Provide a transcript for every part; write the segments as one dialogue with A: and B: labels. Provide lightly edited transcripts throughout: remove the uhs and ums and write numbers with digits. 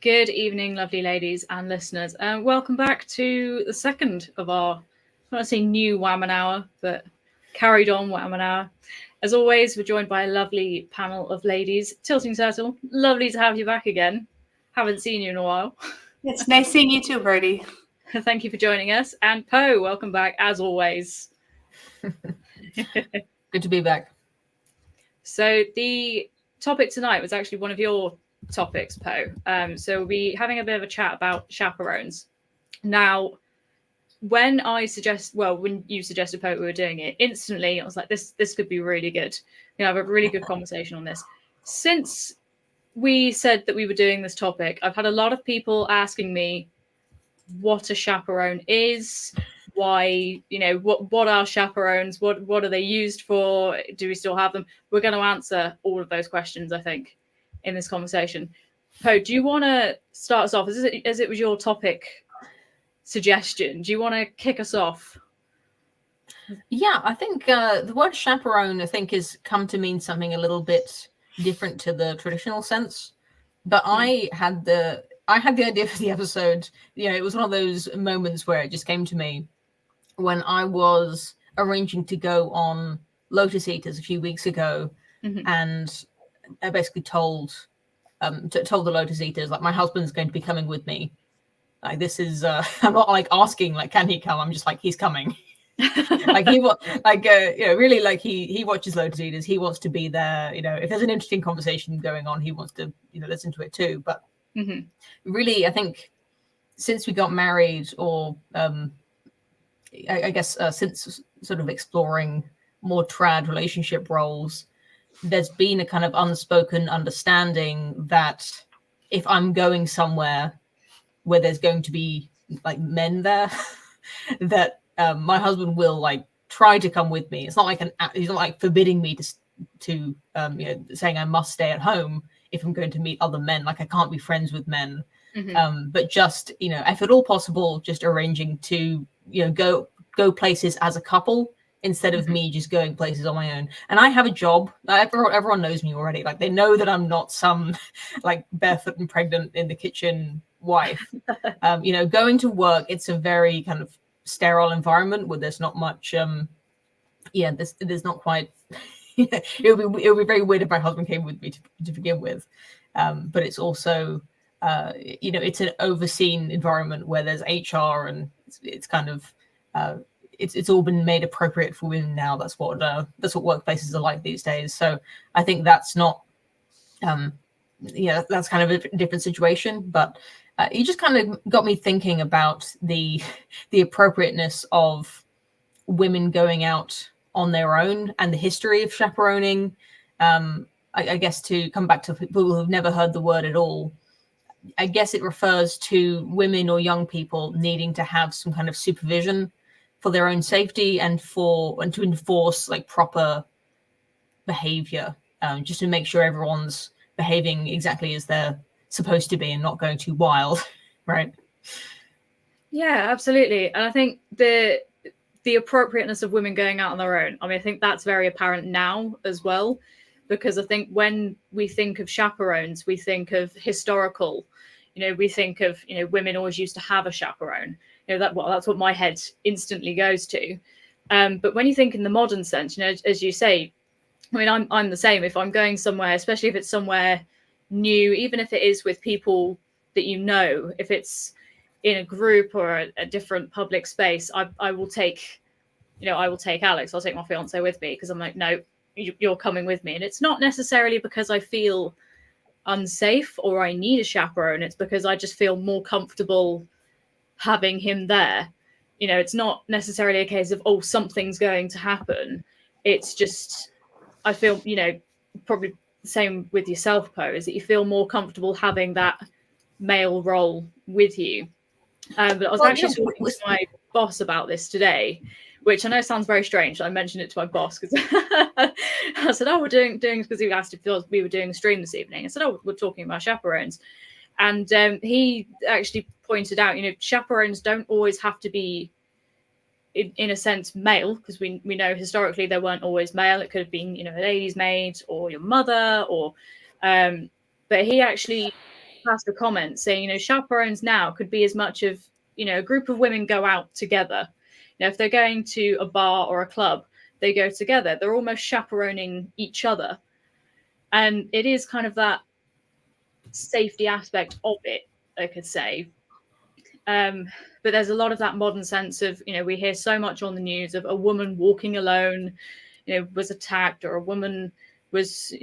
A: Good evening, lovely ladies and listeners, and welcome back to the second of our, I want to say new Wamen Hour, but carried on Wamen Hour. As always, we're joined by a lovely panel of ladies. Tilting Turtle, lovely to have you back again. Haven't seen you in a while.
B: It's nice seeing you too, Birdie.
A: Thank you for joining us. And Poe, welcome back as always.
C: Good to be back.
A: So the topic tonight was actually one of your topics, Poe. So we'll be having a bit of a chat about chaperones. Now, when you suggested, Poe, we were doing it, instantly I was like, this could be really good. You know, have a really good conversation on this. Since we said that we were doing this topic, I've had a lot of people asking me what a chaperone is, why, you know, what are chaperones, what are they used for, do we still have them? We're going to answer all of those questions, I think, in this conversation. Poe, do you want to start us off, as it was your topic suggestion? Do you want to kick us off?
C: Yeah, I think the word chaperone, I think, has come to mean something a little bit different to the traditional sense. But I had the idea for the episode. You know, it was one of those moments where it just came to me when I was arranging to go on Lotus Eaters a few weeks ago, and I basically told the Lotus Eaters, like, my husband's going to be coming with me. Like, this is I'm not like asking, like, can he come? I'm just like, he's coming. Like, you know, really, like, he watches Lotus Eaters. He wants to be there. You know, if there's an interesting conversation going on, he wants to, you know, listen to it too. But really, I think since we got married, or I guess since sort of exploring more trad relationship roles, there's been a kind of unspoken understanding that if I'm going somewhere where there's going to be like men there, that my husband will like try to come with me. It's not like he's not like forbidding me to you know, saying I must stay at home if I'm going to meet other men. Like, I can't be friends with men. But just, you know, if at all possible, just arranging to, you know, go places as a couple instead of me just going places on my own. And I have a job. Everyone knows me already. Like, they know that I'm not some like barefoot and pregnant in the kitchen wife. You know, going to work, it's a very kind of sterile environment where there's not much there's not quite it would be very weird if my husband came with me to begin with, but it's also you know, it's an overseen environment where there's HR, and it's kind of it's all been made appropriate for women now. That's what workplaces are like these days. So I think that's not that's kind of a different situation. But you just kind of got me thinking about the appropriateness of women going out on their own and the history of chaperoning. I guess to come back to people who've never heard the word at all, I guess it refers to women or young people needing to have some kind of supervision for their own safety and to enforce like proper behavior, just to make sure everyone's behaving exactly as they're supposed to be and not going too wild, right?
A: Yeah, absolutely. And I think the appropriateness of women going out on their own, I mean, I think that's very apparent now as well, because I think when we think of chaperones, we think of historical, you know, we think of, you know, women always used to have a chaperone. You know, that's what my head instantly goes to. But when you think in the modern sense, you know, as you say, I mean, I'm the same. If I'm going somewhere, especially if it's somewhere new, even if it is with people that you know, if it's in a group or a different public space, I will take Alex. I'll take my fiance with me, because I'm like, no, you're coming with me. And it's not necessarily because I feel unsafe or I need a chaperone. It's because I just feel more comfortable having him there. You know, it's not necessarily a case of, oh, something's going to happen. It's just, I feel, you know, probably the same with yourself, Poe, is that you feel more comfortable having that male role with you. But I was actually talking to my boss about this today, which I know sounds very strange. I mentioned it to my boss because I said, "Oh, we're doing," because he asked if we were doing a stream this evening. I said, "Oh, we're talking about chaperones," and he actually pointed out, you know, chaperones don't always have to be, in a sense, male, because we know historically they weren't always male. It could have been, you know, a lady's maid or your mother, or but he actually passed a comment saying, chaperones now could be as much of, a group of women go out together. If they're going to a bar or a club, they go together. They're almost chaperoning each other. And it is kind of that safety aspect of it, I could say. But there's a lot of that modern sense of, we hear so much on the news of a woman walking alone, was attacked, or a woman was,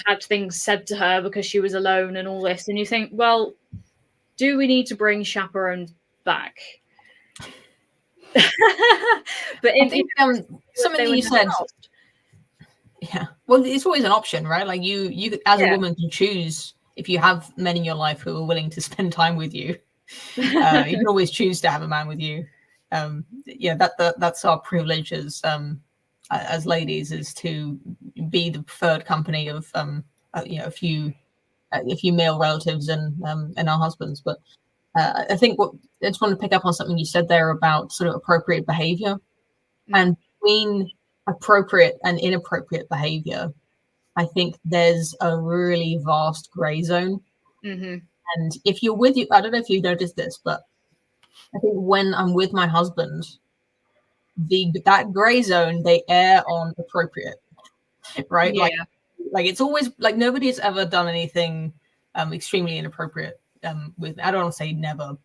A: had things said to her because she was alone and all this. And you think, well, do we need to bring chaperones back? But
C: I think something that you said. Yeah, well, it's always an option, right? Like you as a woman can choose if you have men in your life who are willing to spend time with you. You can always choose to have a man with you. That's our privilege as ladies, is to be the preferred company of a few male relatives and our husbands. But I think I just want to pick up on something you said there about sort of appropriate behavior, and between appropriate and inappropriate behavior, I think there's a really vast gray zone.
A: Mm-hmm.
C: And if you're I don't know if you noticed this, but I think when I'm with my husband, that gray zone, they err on appropriate, right?
A: Yeah.
C: Like it's always like nobody's ever done anything extremely inappropriate with. I don't want to say never,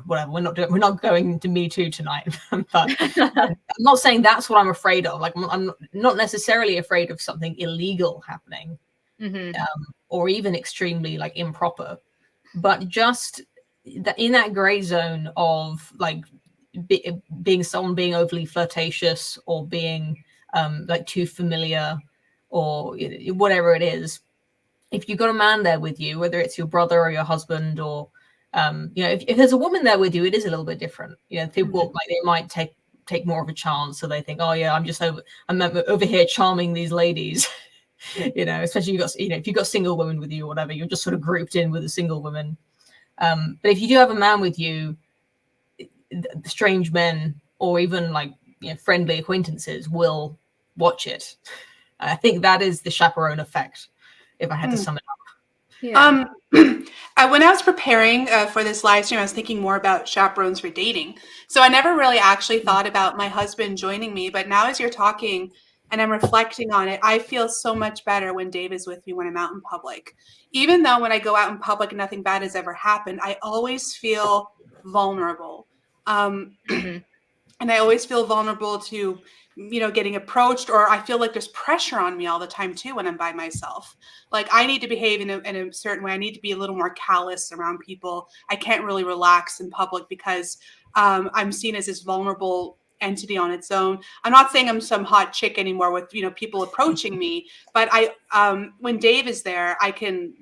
C: whatever. We're not going to Me Too tonight, but I'm not saying that's what I'm afraid of. Like I'm not necessarily afraid of something illegal happening, or even extremely like improper, but just in that gray zone of like being someone being overly flirtatious or being like too familiar or whatever it is. If you've got a man there with you, whether it's your brother or your husband, or if there's a woman there with you, it is a little bit different. People like they might take more of a chance, so they think, oh yeah, I'm over here charming these ladies. Especially if you've got single women with you or whatever, you're just sort of grouped in with the single women. But if you do have a man with you, strange men or even like friendly acquaintances will watch it. I think that is the chaperone effect, if I had to sum it up.
A: Yeah.
B: When I was preparing for this live stream, I was thinking more about chaperones for dating. So I never really actually thought about my husband joining me, but now as you're talking and I'm reflecting on it, I feel so much better when Dave is with me when I'm out in public. Even though when I go out in public and nothing bad has ever happened, I always feel vulnerable. And I always feel vulnerable to, getting approached, or I feel like there's pressure on me all the time too when I'm by myself. Like I need to behave in a certain way. I need to be a little more callous around people. I can't really relax in public because I'm seen as this vulnerable entity on its own. I'm not saying I'm some hot chick anymore with, people approaching me, but when Dave is there, I can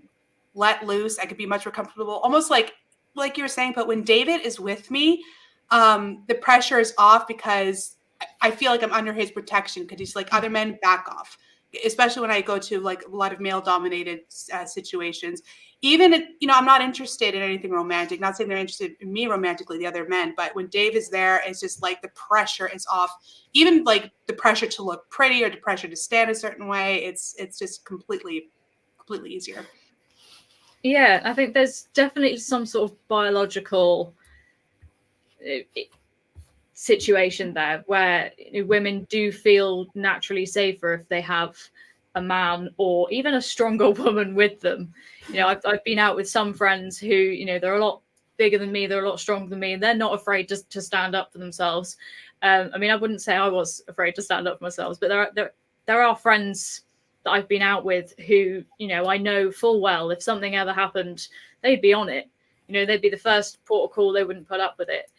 B: let loose. I could be much more comfortable, almost like you were saying. But when David is with me, the pressure is off because I feel like I'm under his protection, because he's like, other men back off, especially when I go to like a lot of male dominated situations. Even, I'm not interested in anything romantic, not saying they're interested in me romantically, the other men, but when Dave is there, it's just like the pressure is off. Even like the pressure to look pretty or the pressure to stand a certain way. It's just completely easier.
A: Yeah, I think there's definitely some sort of biological situation there where women do feel naturally safer if they have a man or even a stronger woman with them. I've been out with some friends who, they're a lot bigger than me, they're a lot stronger than me, and they're not afraid to stand up for themselves. I wouldn't say I was afraid to stand up for myself, but there are friends that I've been out with who, I know full well if something ever happened, they'd be on it. They'd be the first port of call, they wouldn't put up with it.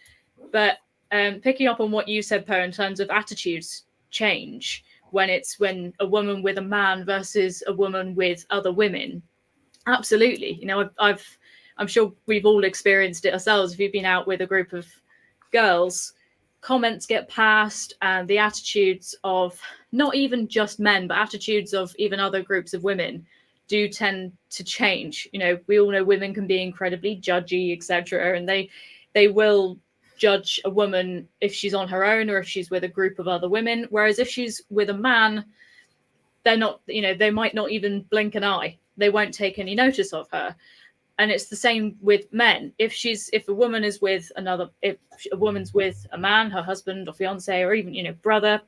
A: But picking up on what you said, Per, in terms of attitudes change when a woman with a man versus a woman with other women. Absolutely. I'm sure we've all experienced it ourselves. If you've been out with a group of girls, comments get passed, and the attitudes of not even just men, but attitudes of even other groups of women do tend to change. We all know women can be incredibly judgy, etc., and they will judge a woman if she's on her own or if she's with a group of other women. Whereas if she's with a man, they're not, they might not even blink an eye. they won't take any notice of her. And it's the same with men. If a woman is with if a woman's with a man, her husband or fiance, or even brother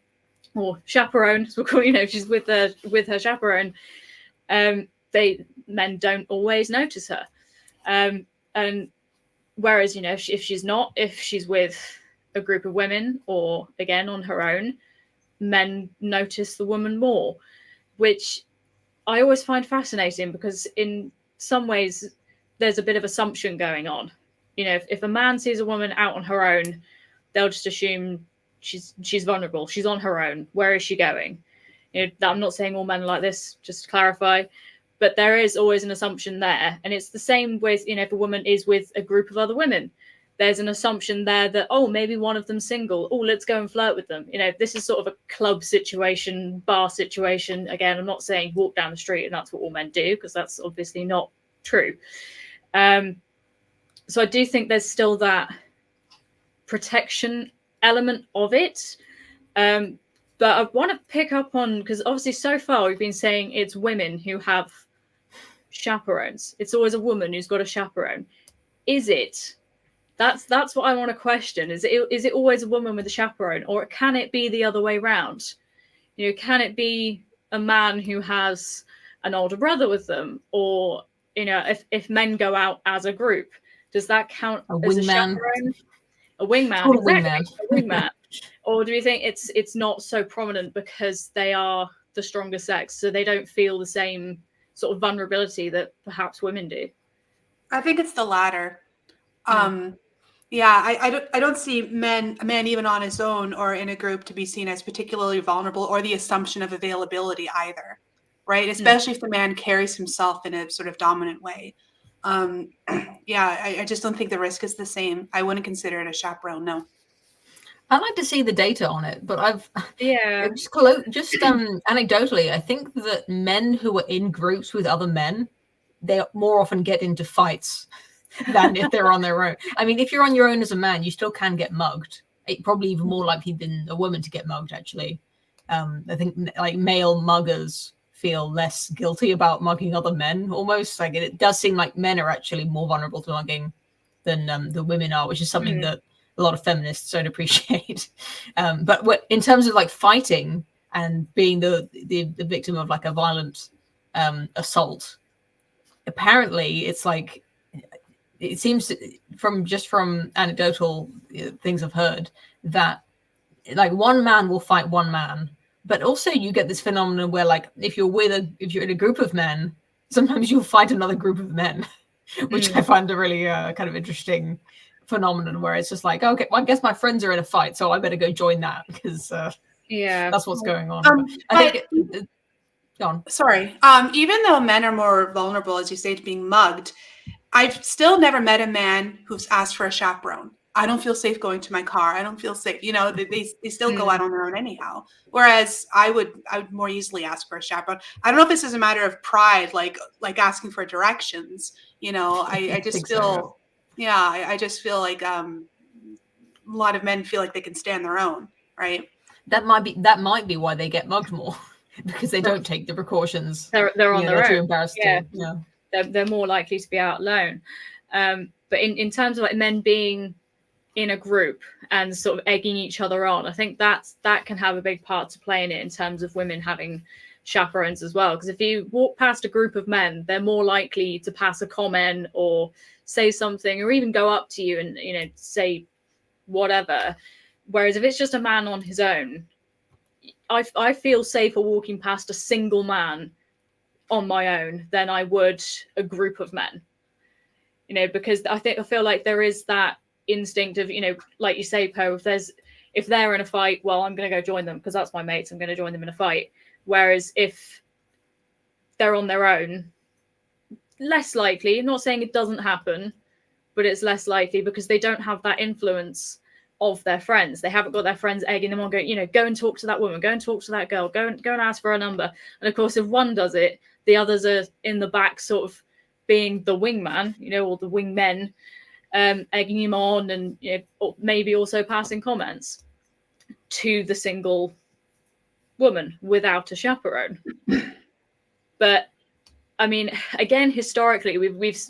A: or chaperone, as we'll call, she's with her chaperone, men don't always notice her. And whereas if she's with a group of women, or again on her own, men notice the woman more, which I always find fascinating, because in some ways there's a bit of assumption going on. If a man sees a woman out on her own, they'll just assume she's vulnerable, she's on her own, where is she going? I'm not saying all men are like this, just to clarify, but there is always an assumption there. And it's the same with if a woman is with a group of other women, there's an assumption there that, oh, maybe one of them's single, oh, let's go and flirt with them. This is sort of a club situation, bar situation. Again, I'm not saying walk down the street and that's what all men do, because that's obviously not true. So I do think there's still that protection element of it. But I want to pick up on, because obviously so far we've been saying it's women who have chaperones. It's always a woman who's got a chaperone. Is it? That's what I want to question. Is it always a woman with a chaperone, or can it be the other way around? Can it be a man who has an older brother with them, or if men go out as a group, does that count as a chaperone? A wingman, exactly. A wingman. Or do you think it's not so prominent because they are the stronger sex, so they don't feel the same sort of vulnerability that perhaps women do?
B: I think it's the latter. Yeah, I don't see a man even on his own or in a group to be seen as particularly vulnerable, or the assumption of availability either, right? Especially if the man carries himself in a sort of dominant way. Yeah, I just don't think the risk is the same. I wouldn't consider it a chaperone, no.
C: I'd like to see the data on it, but just anecdotally, I think that men who are in groups with other men, they more often get into fights than if they're on their own. I mean, if you're on your own as a man, you still can get mugged. Probably even more likely than a woman to get mugged, actually. I think like male muggers feel less guilty about mugging other men, almost. Like it does seem like men are actually more vulnerable to mugging than the women are, which is something that a lot of feminists don't appreciate. But in terms of like fighting and being the victim of like a violent assault, apparently it's like, it seems from anecdotal things I've heard that like one man will fight one man, but also you get this phenomenon where like if you're in a group of men, sometimes you'll fight another group of men, which I find a really kind of interesting phenomenon, where it's just like, okay, well, I guess my friends are in a fight, so I better go join that, because that's what's going on. I think go on.
B: Sorry. Even though men are more vulnerable, as you say, to being mugged, I've still never met a man who's asked for a chaperone. I don't feel safe going to my car. I don't feel safe. They still go out on their own anyhow. Whereas I would more easily ask for a chaperone. I don't know if this is a matter of pride, like asking for directions. I just feel, I just feel like a lot of men feel like they can stand their own, right?
C: That might be why they get mugged more, because they don't take the precautions.
A: They're on their own.
C: Too embarrassed to.
A: They're more likely to be out alone. But in terms of like men being in a group and sort of egging each other on, I think that can have a big part to play in it, in terms of women having chaperones as well. Because if you walk past a group of men, they're more likely to pass a comment or say something, or even go up to you and say whatever. Whereas if it's just a man on his own, I feel safer walking past a single man on my own than I would a group of men, because I feel like there is that instinct of, like you say, Poe, if they're in a fight, well, I'm going to go join them because that's my mates, I'm going to join them in a fight. Whereas if they're on their own, less likely. I'm not saying it doesn't happen, but it's less likely because they don't have that influence of their friends. They haven't got their friends egging them on, go and talk to that woman, go and talk to that girl, go and ask for a number. And of course, if one does it, the others are in the back, sort of being the wingman, or the wingmen, egging him on, and maybe also passing comments to the single woman without a chaperone. But I mean, again, historically, we've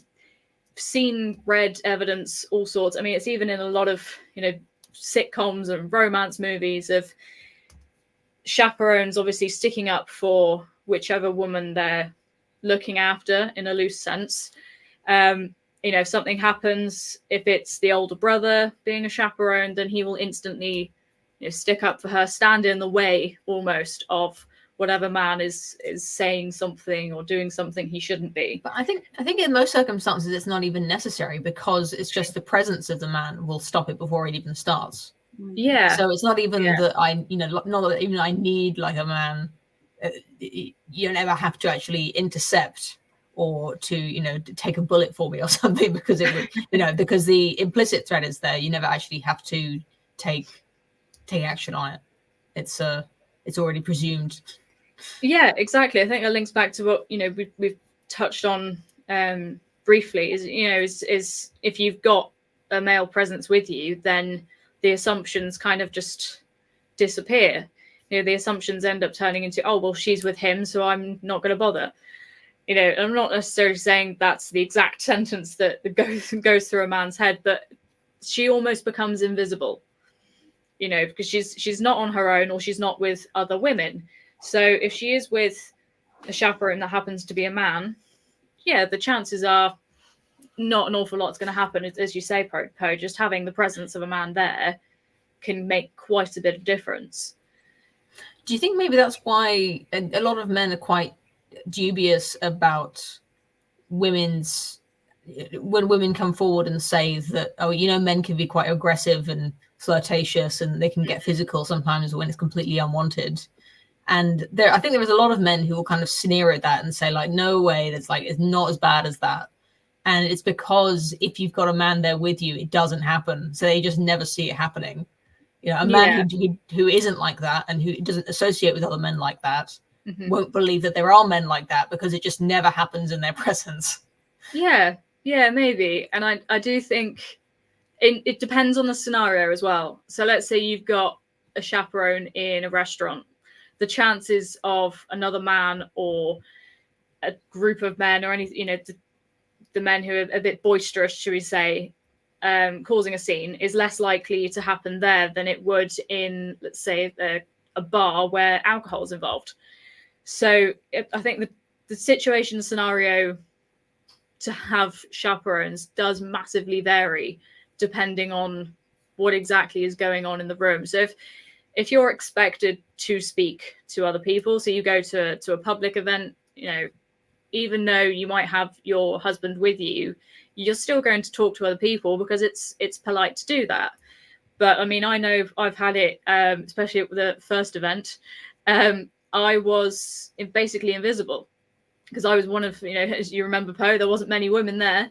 A: seen, read evidence, all sorts. I mean, it's even in a lot of, you know, sitcoms and romance movies of chaperones obviously sticking up for whichever woman they're looking after in a loose sense. You know, if something happens, if it's the older brother being a chaperone, then he will instantly, you know, stick up for her, stand in the way almost of whatever man is saying something or doing something he shouldn't be.
C: But I think in most circumstances it's not even necessary, because it's just the presence of the man will stop it before it even starts.
A: Yeah.
C: So it's not even that I, you know, not that even I need like a man. You never have to actually intercept or to, you know, to take a bullet for me or something, because it would, you know, because the implicit threat is there. You never actually have to take action on it. It's already presumed.
A: Yeah, exactly. I think it links back to what, you know, we've touched on briefly. Is, you know, is if you've got a male presence with you, then the assumptions kind of just disappear. You know, the assumptions end up turning into, oh well, she's with him, so I'm not going to bother. You know, I'm not necessarily saying that's the exact sentence that goes through a man's head, but she almost becomes invisible. You know, because she's not on her own, or she's not with other women. So if she is with a chaperone that happens to be a man, yeah, the chances are not an awful lot's going to happen. As you say, Poe, just having the presence of a man there can make quite a bit of difference.
C: Do you think maybe that's why a lot of men are quite dubious about women's, when women come forward and say that, oh, you know, men can be quite aggressive and flirtatious and they can get physical sometimes when it's completely unwanted? And I think there was a lot of men who will kind of sneer at that and say, like, no way, that's like, it's not as bad as that. And it's because if you've got a man there with you, it doesn't happen. So they just never see it happening. You know, a man who isn't like that and who doesn't associate with other men like that won't believe that there are men like that, because it just never happens in their presence.
A: Yeah, maybe. And I do think it depends on the scenario as well. So let's say you've got a chaperone in a restaurant. The chances of another man or a group of men or anything, you know, the men who are a bit boisterous, should we say, causing a scene is less likely to happen there than it would in, let's say, a bar where alcohol is involved. So I think the situation scenario to have chaperones does massively vary depending on what exactly is going on in the room. So if you're expected to speak to other people, so you go to a public event, you know, even though you might have your husband with you, you're still going to talk to other people because it's polite to do that. But I mean, I know I've had it, especially at the first event. I was basically invisible because I was one of, you know, as you remember, Poe, there wasn't many women there.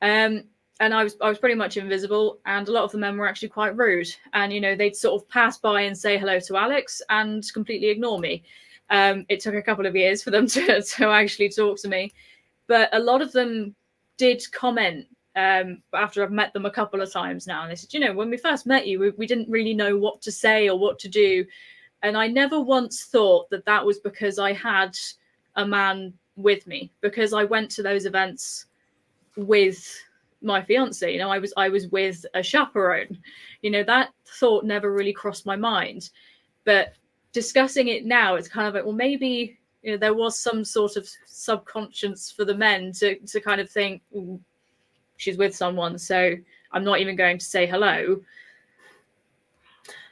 A: And I was pretty much invisible, and a lot of the men were actually quite rude. And, you know, they'd sort of pass by and say hello to Alex and completely ignore me. It took a couple of years for them to actually talk to me. But a lot of them did comment after I've met them a couple of times now. And they said, you know, when we first met you, we didn't really know what to say or what to do. And I never once thought that was because I had a man with me, because I went to those events with my fiance. You know, I was with a chaperone. You know, that thought never really crossed my mind. But discussing it now, it's kind of like, well, maybe, you know, there was some sort of subconscious for the men to kind of think, she's with someone, so I'm not even going to say hello.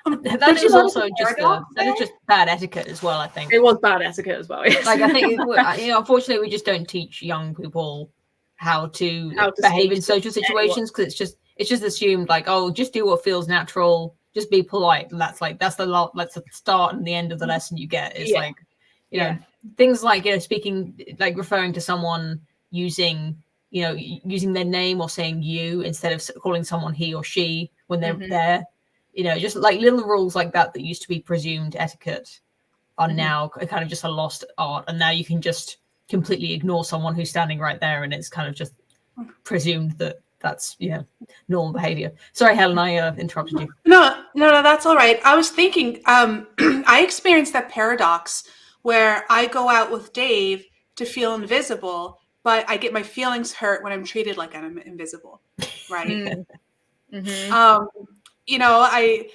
C: That is also just bad etiquette as well, I think.
A: It was bad etiquette as well, yes.
C: Like, I think, you know, unfortunately, we just don't teach young people how to behave in social situations, because it's just assumed, like, oh, just do what feels natural, just be polite, and that's the start and the end of the lesson you get. It's like, you know, things like, you know, speaking, like referring to someone using their name or saying you instead of calling someone he or she when they're there. You know, just like little rules like that used to be presumed etiquette are now kind of just a lost art. And now you can just completely ignore someone who's standing right there, and it's kind of just presumed that that's, you know, normal behavior. Sorry, Helen, I interrupted you.
B: No, that's all right. I was thinking, I experienced that paradox where I go out with Dave to feel invisible, but I get my feelings hurt when I'm treated like I'm invisible, right? You know, I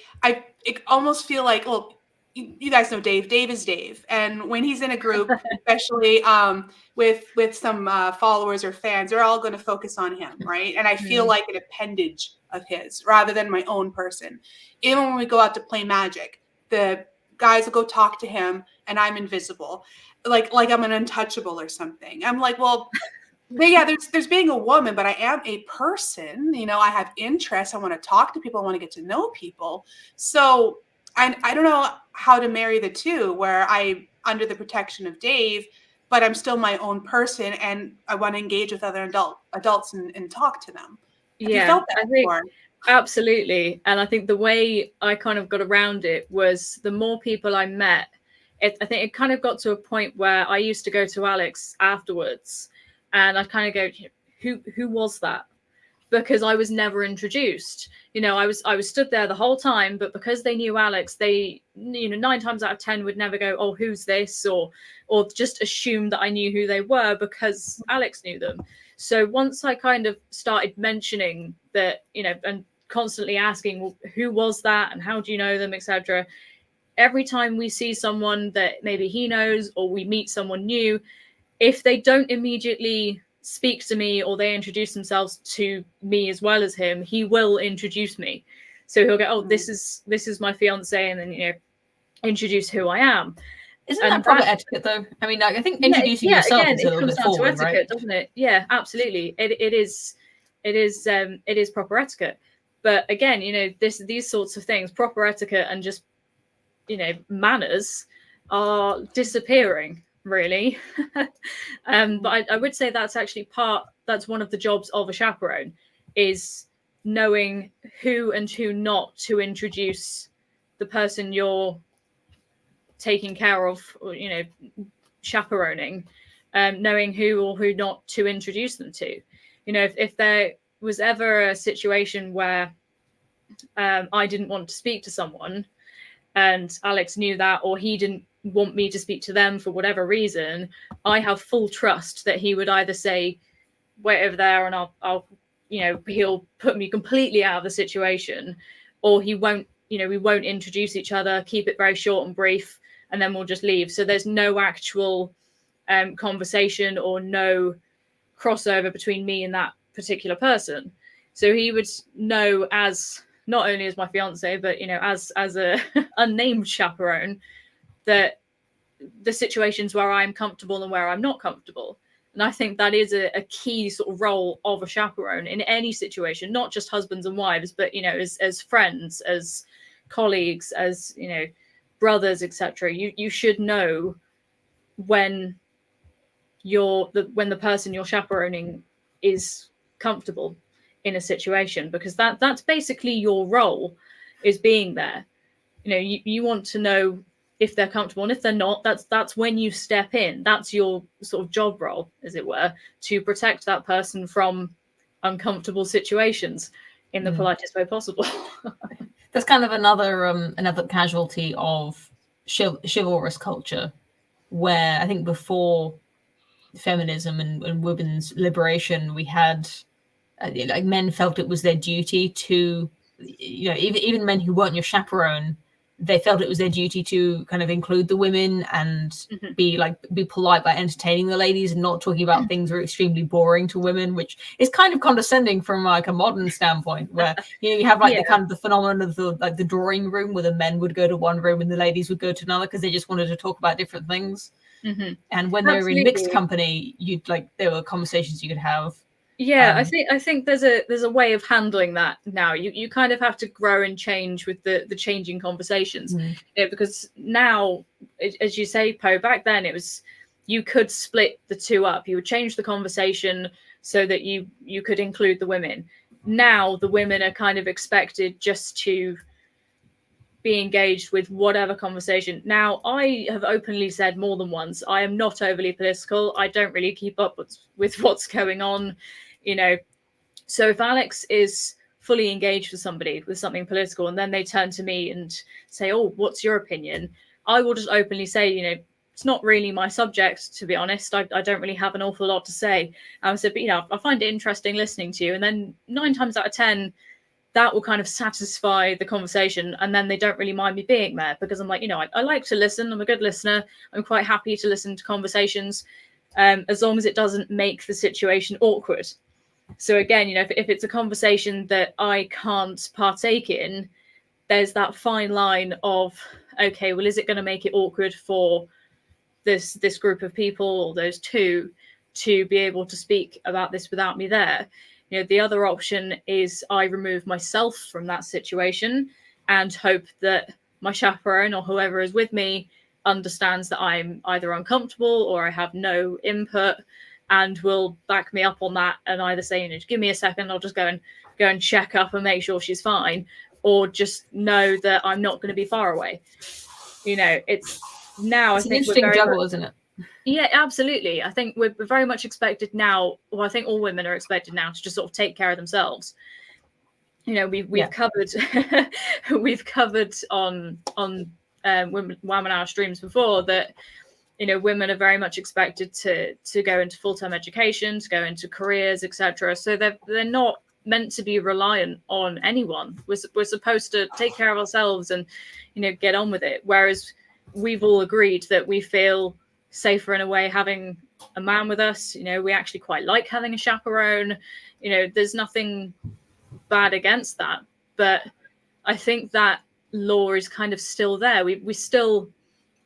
B: almost feel like, well, you guys know Dave. Dave is Dave, and when he's in a group, especially with some followers or fans, they're all going to focus on him, right? And I feel like an appendage of his rather than my own person. Even when we go out to play Magic, the guys will go talk to him, and I'm invisible, like I'm an untouchable or something. I'm like, well. But yeah, there's being a woman, but I am a person. You know, I have interests. I want to talk to people. I want to get to know people. So I don't know how to marry the two, where I under the protection of Dave, but I'm still my own person, and I want to engage with other adults and talk to them. Have you felt that before?
A: Absolutely. And I think the way I kind of got around it was the more people I met, I think it kind of got to a point where I used to go to Alex afterwards. And I'd kind of go, who was that? Because I was never introduced. You know, I was stood there the whole time, but because they knew Alex, they, 9 times out of 10 would never go, oh, who's this? Or just assume that I knew who they were because Alex knew them. So once I kind of started mentioning that, and constantly asking, well, who was that? And how do you know them, etc. Every time we see someone that maybe he knows or we meet someone new, if they don't immediately speak to me or they introduce themselves to me as well as him, he will introduce me. So he'll go, oh, this is my fiance, and then introduce who I am.
C: Isn't that proper etiquette though? I mean, I think introducing yourself again, is a little bit forward, etiquette, right?
A: Doesn't it? Yeah, absolutely. It is proper etiquette. But again, these sorts of things, proper etiquette and just manners are disappearing. Really. But I would say that's actually that's one of the jobs of a chaperone, is knowing who and who not to introduce the person you're taking care of, or, chaperoning, knowing who or who not to introduce them to. If there was ever a situation where I didn't want to speak to someone and Alex knew that, or he didn't want me to speak to them for whatever reason, I have full trust that he would either say, wait over there and I'll he'll put me completely out of the situation, or he won't, we won't introduce each other, keep it very short and brief, and then we'll just leave. So there's no actual conversation or no crossover between me and that particular person. So he would know, as not only as my fiance, but as a unnamed chaperone, that the situations where I'm comfortable and where I'm not comfortable. And I think that is a key sort of role of a chaperone in any situation, not just husbands and wives, but as friends, as colleagues, as brothers, etc. You should know when the person you're chaperoning is comfortable in a situation, because that's basically your role, is being there. You want to know if they're comfortable, and if they're not, that's when you step in. That's your sort of job role, as it were, to protect that person from uncomfortable situations in the politest way possible.
C: That's kind of another casualty of chivalrous culture, where I think before feminism and women's liberation, we had like men felt it was their duty to, even men who weren't your chaperone, they felt it was their duty to kind of include the women and be polite by entertaining the ladies and not talking about things that are extremely boring to women, which is kind of condescending from like a modern standpoint, where you have the kind of the phenomenon of the drawing room, where the men would go to one room and the ladies would go to another because they just wanted to talk about different things. And when they were in mixed company, there were conversations you could have.
A: Yeah, I think there's a way of handling that now. You kind of have to grow and change with the changing conversations, because now, as you say, Poe, back then it was, you could split the two up. You would change the conversation so that you could include the women. Now the women are kind of expected just to be engaged with whatever conversation. Now, I have openly said more than once, I am not overly political. I don't really keep up with what's going on, So if Alex is fully engaged with somebody with something political, and then they turn to me and say, oh, what's your opinion? I will just openly say, it's not really my subject, to be honest. I don't really have an awful lot to say. So, but I find it interesting listening to you, and then 9 times out of 10, that will kind of satisfy the conversation, and then they don't really mind me being there, because I'm like, I like to listen. I'm a good listener. I'm quite happy to listen to conversations, as long as it doesn't make the situation awkward. So again, if it's a conversation that I can't partake in, there's that fine line of, okay, well, is it going to make it awkward for this group of people, or those two, to be able to speak about this without me there? The other option is I remove myself from that situation and hope that my chaperone or whoever is with me understands that I'm either uncomfortable or I have no input, and will back me up on that, and either say, just give me a second, I'll just go and check up and make sure she's fine, or just know that I'm not going to be far away. It's now,
C: it's
A: I think,
C: an interesting juggle, isn't it?
A: Yeah, absolutely. I think we're very much expected now. Well, I think all women are expected now to just sort of take care of themselves. We've covered we've covered on Wamen Hour streams before that women are very much expected to go into full-time education, to go into careers, etc. So they're not meant to be reliant on anyone. We're supposed to take care of ourselves and get on with it. Whereas we've all agreed that we feel safer in a way having a man with us. We actually quite like having a chaperone. There's nothing bad against that, but I think that law is kind of still there. We still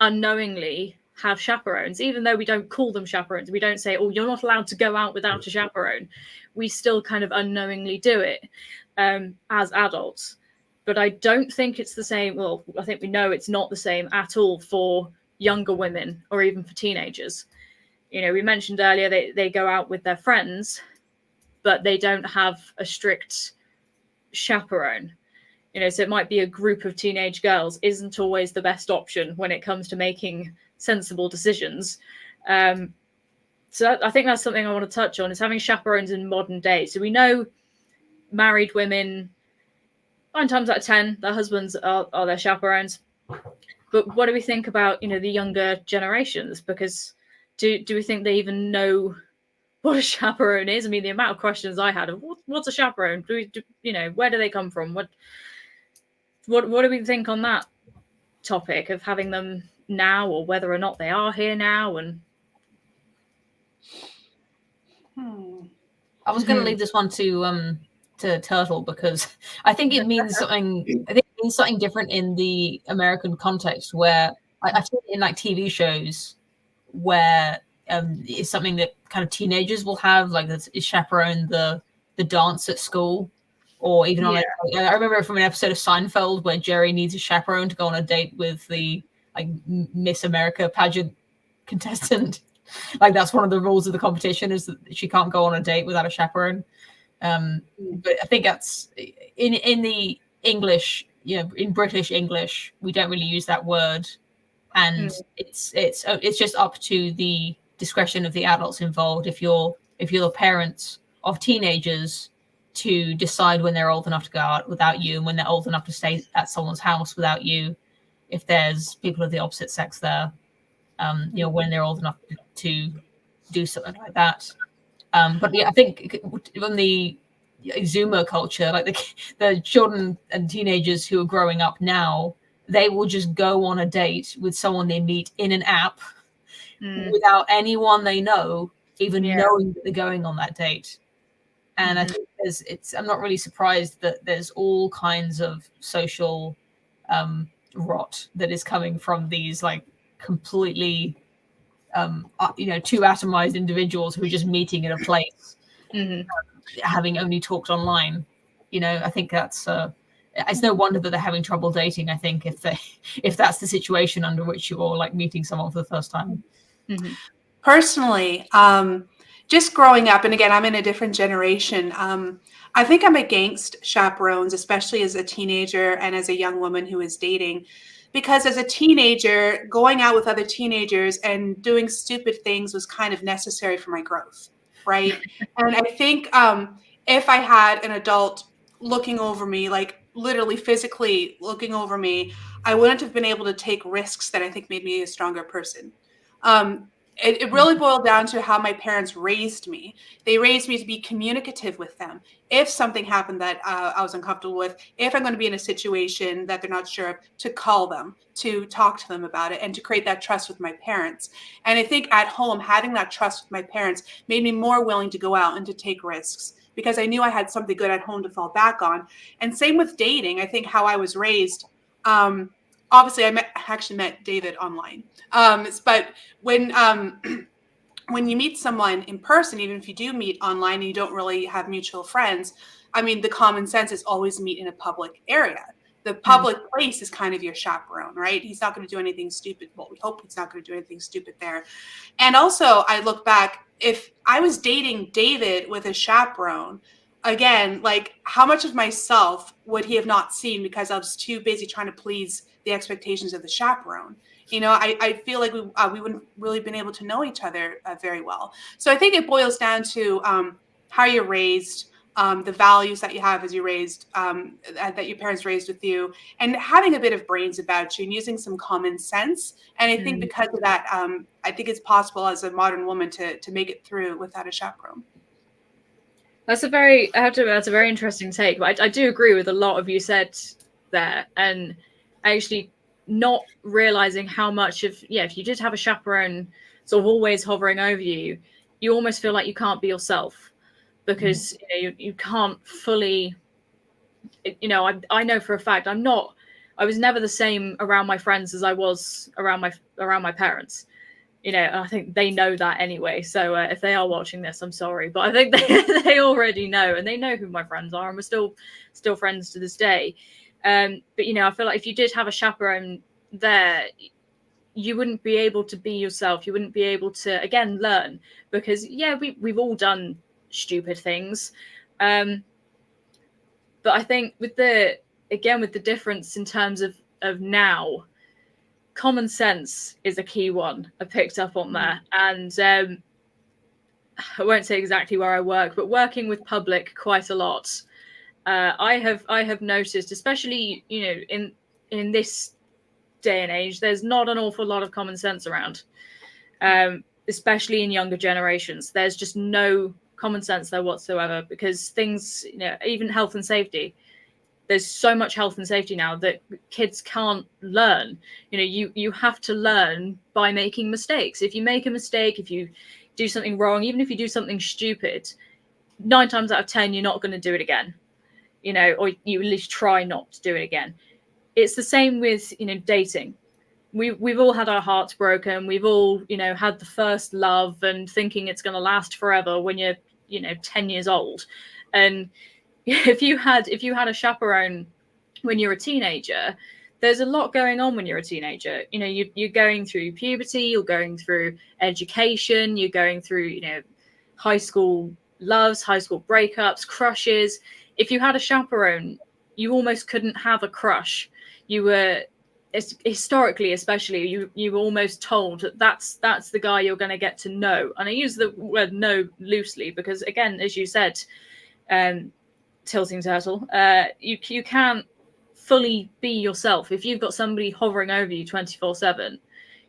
A: unknowingly have chaperones, even though we don't call them chaperones. We don't say, oh, you're not allowed to go out without a chaperone. We still kind of unknowingly do it as adults. But I don't think it's the same. Well, I think we know it's not the same at all for younger women or even for teenagers. We mentioned earlier they go out with their friends, but they don't have a strict chaperone. So it might be a group of teenage girls isn't always the best option when it comes to making sensible decisions. So I think that's something I want to touch on, is having chaperones in modern day. So we know married women, 9 times out of 10, their husbands are their chaperones. But what do we think about, the younger generations? Because do we think they even know what a chaperone is? I mean, the amount of questions I had of what's a chaperone? Where do they come from? What do we think on that topic of having them now, or whether or not they are here now? And
C: I was going to leave this one to Turtle, because I think it means something. I think it means something different in the American context, where I've seen it in like TV shows where it's something that kind of teenagers will have, like this is chaperone the dance at school, or even on I remember from an episode of Seinfeld where Jerry needs a chaperone to go on a date with the Miss America pageant contestant. Like that's one of the rules of the competition, is that she can't go on a date without a chaperone. But I think that's in the English, in British English, we don't really use that word, and it's just up to the discretion of the adults involved. If you're the parents of teenagers, to decide when they're old enough to go out without you, and when they're old enough to stay at someone's house without you, if there's people of the opposite sex there, when they're old enough to do something like that. But I think on the Zoomer culture, like the children and teenagers who are growing up now, they will just go on a date with someone they meet in an app without anyone they know even knowing that they're going on that date. And I think I'm not really surprised that there's all kinds of social rot that is coming from these completely two atomized individuals who are just meeting in a place, having only talked online. I think that's it's no wonder that they're having trouble dating. I think if that's the situation under which you're meeting someone for the first time.
B: Personally, just growing up, and again, I'm in a different generation. I think I'm against chaperones, especially as a teenager and as a young woman who is dating. Because as a teenager, going out with other teenagers and doing stupid things was kind of necessary for my growth, right? And I think if I had an adult looking over me, literally physically looking over me, I wouldn't have been able to take risks that I think made me a stronger person. It really boiled down to how my parents raised me. They raised me to be communicative with them. If something happened that I was uncomfortable with, if I'm going to be in a situation that they're not sure of, to call them, to talk to them about it, and to create that trust with my parents. And I think at home, having that trust with my parents made me more willing to go out and to take risks, because I knew I had something good at home to fall back on. And same with dating. I think how I was raised, obviously I actually met David online. But when when you meet someone in person, even if you do meet online and you don't really have mutual friends, I mean, the common sense is always meet in a public area. The public place is kind of your chaperone, right? He's not going to do anything stupid. Well, we hope he's not going to do anything stupid there. And also, I look back, if I was dating David with a chaperone, again, like, how much of myself would he have not seen because I was too busy trying to please the expectations of the chaperone? You know, I feel like we wouldn't really been able to know each other very well. So I think it boils down to how you're raised, the values that you have as you're raised, that your parents raised with you, and having a bit of brains about you and using some common sense. And I think because of that, I think it's possible as a modern woman to make it through without a chaperone.
A: That's a very, I have to admit, that's a very interesting take. But I do agree with a lot of you said there, and actually not realizing how much of, if you did have a chaperone sort of always hovering over you, you almost feel like you can't be yourself, because you can't fully, I know for a fact I was never the same around my friends as I was around my parents. I think they know that anyway. So if they are watching this, I'm sorry, but I think they already know, and they know who my friends are, and we're still friends to this day. But I feel like if you did have a chaperone there, you wouldn't be able to be yourself. You wouldn't be able to, again, learn, because we've all done stupid things. But I think with the difference in terms of now, common sense is a key one I picked up on there. And I won't say exactly where I work, but working with public quite a lot, I have noticed, especially in this day and age, there's not an awful lot of common sense around, especially in younger generations. There's just no common sense there whatsoever, because things, even health and safety, there's so much health and safety now that kids can't learn. You have to learn by making mistakes. If you make a mistake, if you do something wrong, even if you do something stupid, 9 times out of 10 you're not going to do it again, or you at least try not to do it again. It's the same with dating. We've all had our hearts broken. We've all had the first love and thinking it's going to last forever when you're 10 years old. And if you had a chaperone when you're a teenager, there's a lot going on when you're a teenager. You're going through puberty, you're going through education, you're going through high school loves, high school breakups, crushes. If you had a chaperone, you almost couldn't have a crush. You were, historically especially, you were almost told that that's the guy you're going to get to know. And I use the word know loosely because, again, as you said, Tilting Turtle, you can't fully be yourself. If you've got somebody hovering over you 24/7,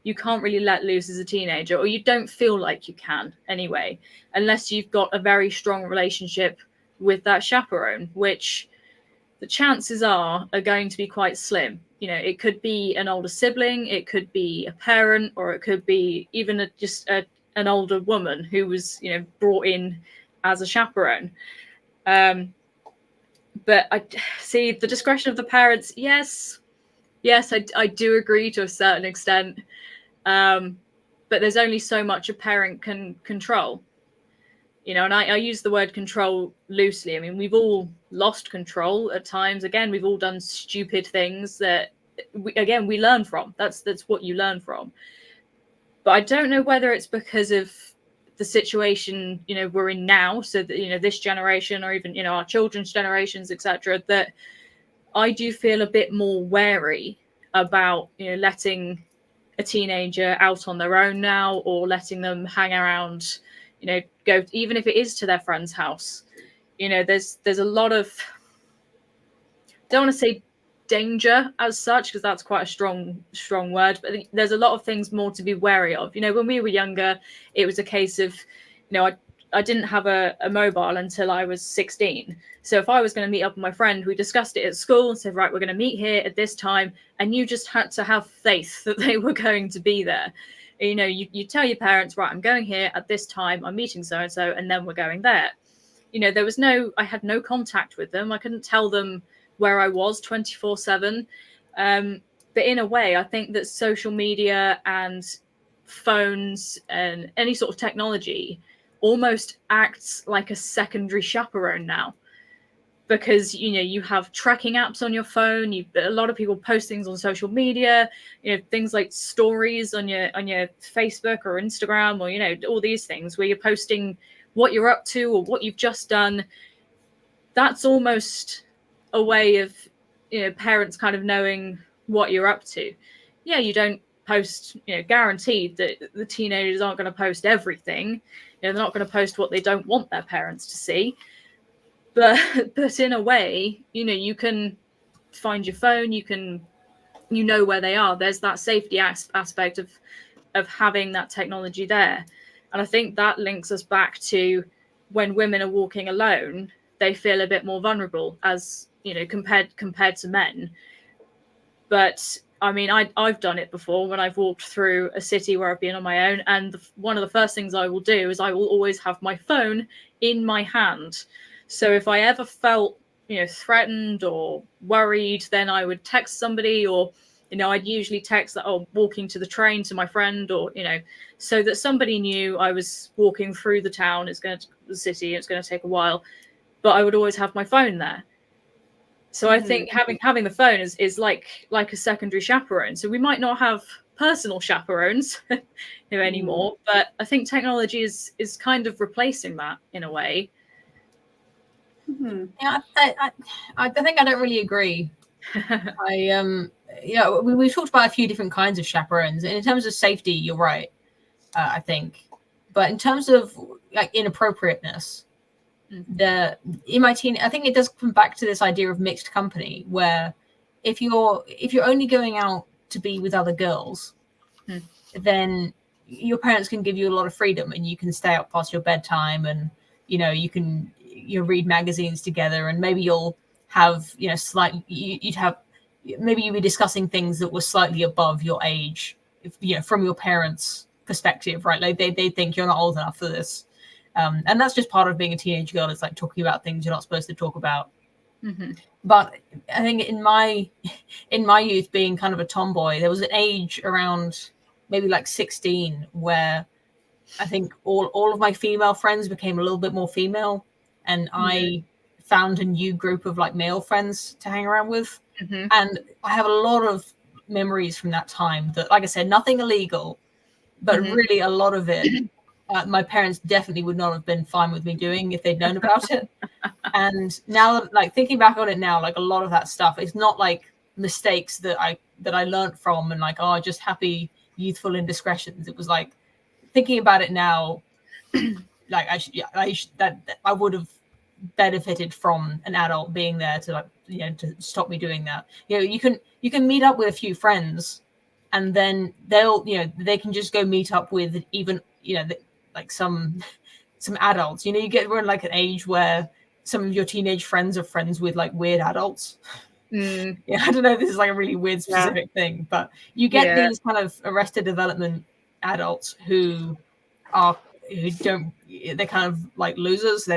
A: you can't really let loose as a teenager, or you don't feel like you can anyway, unless you've got a very strong relationship with that chaperone, which the chances are going to be quite slim. It could be an older sibling, it could be a parent, or it could be even an older woman who was brought in as a chaperone. But I see the discretion of the parents. Yes, I do agree to a certain extent. But there's only so much a parent can control. And I use the word control loosely. I mean, we've all lost control at times. Again, we've all done stupid things that, we learn from. That's what you learn from. But I don't know whether it's because of the situation we're in now, so that this generation, or even our children's generations, etc., that I do feel a bit more wary about letting a teenager out on their own now, or letting them hang around, go, even if it is to their friend's house. There's a lot of, don't want to say danger as such, because that's quite a strong word, but there's a lot of things more to be wary of. When we were younger, it was a case of, I didn't have a mobile until I was 16. So if I was going to meet up with my friend, we discussed it at school and said, right, we're going to meet here at this time. And you just had to have faith that they were going to be there. You tell your parents, right, I'm going here at this time, I'm meeting so-and-so, and then we're going there. I had no contact with them. I couldn't tell them where I was 24/7. But in a way, I think that social media and phones and any sort of technology almost acts like a secondary chaperone now, because you have tracking apps on your phone. A lot of people post things on social media, things like stories on your Facebook or Instagram, or all these things where you're posting what you're up to or what you've just done. That's almost a way of parents kind of knowing what you're up to. Yeah, you don't post, guaranteed that the teenagers aren't going to post everything. They're not going to post what they don't want their parents to see. But in a way, you can find your phone, you know where they are. There's that safety aspect of having that technology there. And I think that links us back to when women are walking alone, they feel a bit more vulnerable, as compared to men. But I mean, I've done it before when I've walked through a city where I've been on my own, and one of the first things I will do is I will always have my phone in my hand. So if I ever felt threatened or worried, then I would text somebody, or I'd usually text that, oh, walking to the train to my friend, or so that somebody knew I was walking through the town. The city. It's going to take a while, but I would always have my phone there. So I think having the phone is like a secondary chaperone. So we might not have personal chaperones anymore, but I think technology is kind of replacing that in a way.
C: Yeah, I think I don't really agree. We've talked about a few different kinds of chaperones, and in terms of safety, you're right. I think, but in terms of like inappropriateness, in my teen, I think it does come back to this idea of mixed company, where if you're only going out to be with other girls, then your parents can give you a lot of freedom, and you can stay up past your bedtime, and you read magazines together, and maybe you'll have maybe you'll be discussing things that were slightly above your age, from your parents' perspective, right? Like they think you're not old enough for this. And that's just part of being a teenage girl. It's like talking about things you're not supposed to talk about. But I think in my youth, being kind of a tomboy, there was an age around maybe like 16 where I think all of my female friends became a little bit more female, and I found a new group of like male friends to hang around with. And I have a lot of memories from that time that, like I said, nothing illegal, but really a lot of it my parents definitely would not have been fine with me doing if they'd known about it. And now, like thinking back on it now, like a lot of that stuff, it's not like mistakes that I learned from and like, oh, just happy youthful indiscretions. It was like thinking about it now, like I would have benefited from an adult being there to like, to stop me doing that. You can meet up with a few friends, and then they can just go meet up with even like some adults. You get we're in like an age where some of your teenage friends are friends with like weird adults. I don't know, this is like a really weird specific thing, but you get these kind of Arrested Development adults who they're kind of like losers.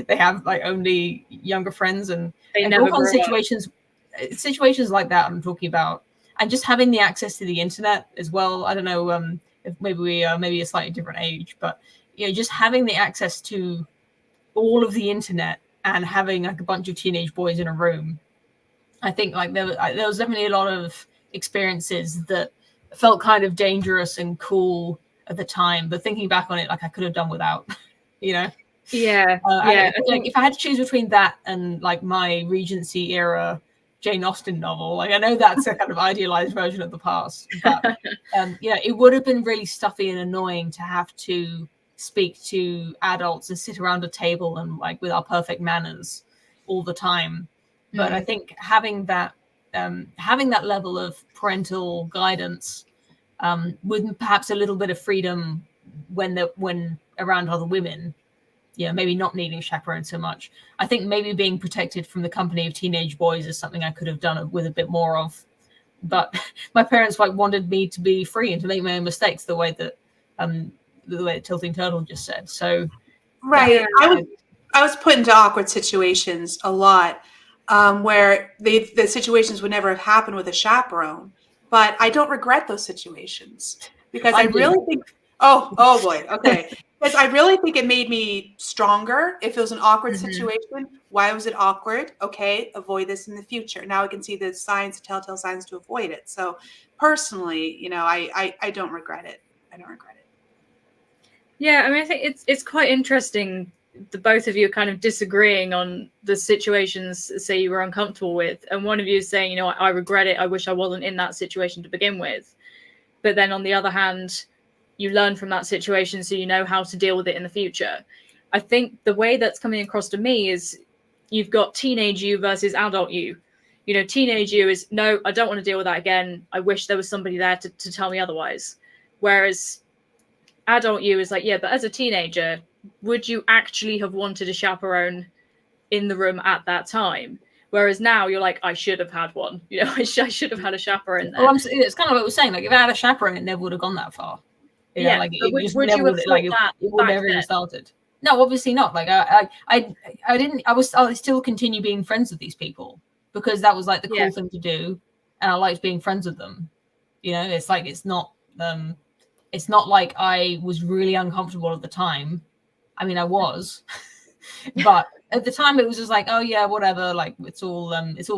C: They have like only younger friends, and
A: never
C: on situations like that I'm talking about. And just having the access to the internet as well. I don't know if maybe we are maybe a slightly different age, but just having the access to all of the internet and having like a bunch of teenage boys in a room, I think like there was definitely a lot of experiences that felt kind of dangerous and cool at the time, but thinking back on it, like I could have done without.
A: I
C: think if I had to choose between that and like my Regency era Jane Austen novel, like I know that's a kind of idealized version of the past, but it would have been really stuffy and annoying to have to speak to adults and sit around a table and like with our perfect manners all the time. But I think having that having that level of parental guidance with perhaps a little bit of freedom when around other women, maybe not needing chaperones so much. I think maybe being protected from the company of teenage boys is something I could have done with a bit more of. But my parents wanted me to be free and to make my own mistakes, the way that Tilting Turtle just said. So
B: right, I was put into awkward situations a lot, where the situations would never have happened with a chaperone. But I don't regret those situations because I really think. Oh boy, okay. Because I really think it made me stronger. If it was an awkward situation, why was it awkward? Okay, avoid this in the future. Now I can see the signs, the telltale signs to avoid it. So personally, I don't regret it. I don't regret it.
A: Yeah, I mean, I think it's quite interesting. The both of you are kind of disagreeing on the situations, say, you were uncomfortable with, and one of you is saying, I regret it. I wish I wasn't in that situation to begin with. But then on the other hand, you learn from that situation, so you know how to deal with it in the future. I think the way that's coming across to me is you've got teenage you versus adult you. Teenage you is, no, I don't want to deal with that again. I wish there was somebody there to tell me otherwise. Whereas adult you is like, yeah, but as a teenager, would you actually have wanted a chaperone in the room at that time? Whereas now you're like, I should have had one. I should have had a chaperone there.
C: Well, it's kind of what we're saying. Like, if I had a chaperone, it never would have gone that far.
A: Would you have thought that
C: it would never even started. No, obviously not. Like, I didn't. I still continue being friends with these people because that was like the cool thing to do, and I liked being friends with them. It's like it's not like I was really uncomfortable at the time. I mean, I was, but at the time it was just like, oh yeah, whatever. Like it's all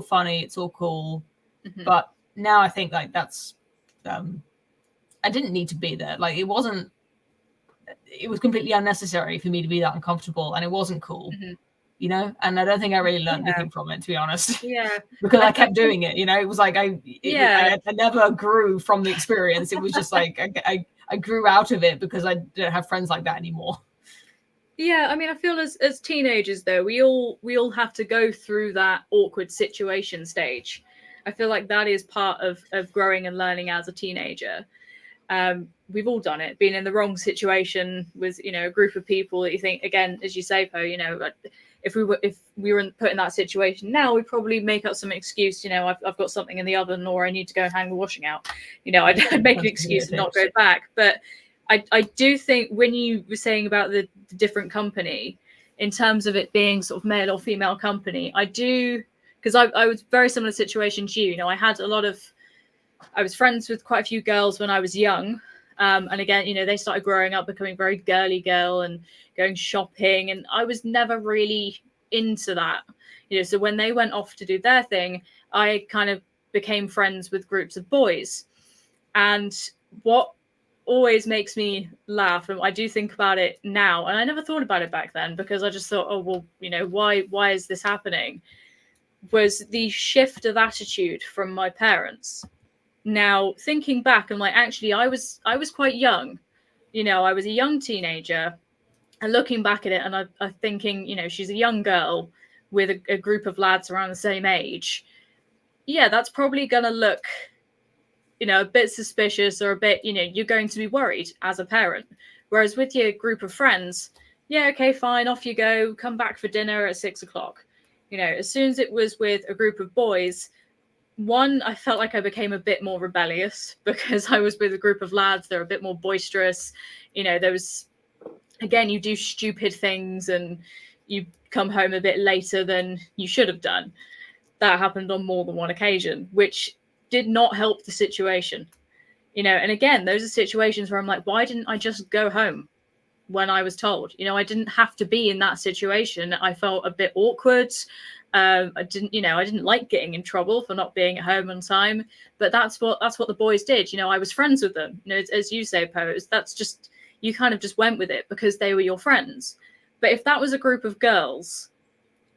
C: funny, it's all cool. But now I think like that's, I didn't need to be there. Like it was completely unnecessary for me to be that uncomfortable, and it wasn't cool. And I don't think I really learned anything from it, to be honest.
A: Yeah.
C: Because I kept doing it, it was like I never grew from the experience. It was just like I grew out of it because I don't have friends like that anymore.
A: Yeah, I mean, I feel as teenagers though, we all have to go through that awkward situation stage. I feel like that is part of growing and learning as a teenager. We've all done it, being in the wrong situation with a group of people that you think, again, as you say, Poe, if we were put in that situation now, we'd probably make up some excuse. I've got something in the oven, or I need to go and hang the washing out. I'd make an excuse and not go back. But I do think when you were saying about the different company, in terms of it being sort of male or female company, I do, because I was very similar situation to you. I was friends with quite a few girls when I was young. And again, they started growing up, becoming very girly girl and going shopping. And I was never really into that. So when they went off to do their thing, I kind of became friends with groups of boys. And what always makes me laugh, and I do think about it now, and I never thought about it back then because I just thought, oh, well, why is this happening? Was the shift of attitude from my parents. Now, thinking back, I'm like, actually, I was quite young. I was a young teenager. And looking back at it, and I'm thinking, she's a young girl with a group of lads around the same age. Yeah, that's probably going to look, a bit suspicious, or a bit, you're going to be worried as a parent. Whereas with your group of friends, yeah, okay, fine, off you go, come back for dinner at 6:00. As soon as it was with a group of boys, one, I felt like I became a bit more rebellious because I was with a group of lads. They're a bit more boisterous. There was, again, you do stupid things and you come home a bit later than you should have done. That happened on more than one occasion, which did not help the situation. And again, those are situations where I'm like, why didn't I just go home when I was told? I didn't have to be in that situation. I felt a bit awkward. I didn't like getting in trouble for not being at home on time, but that's what the boys did. I was friends with them. As you say, Poe, that's just, you kind of just went with it because they were your friends. But if that was a group of girls,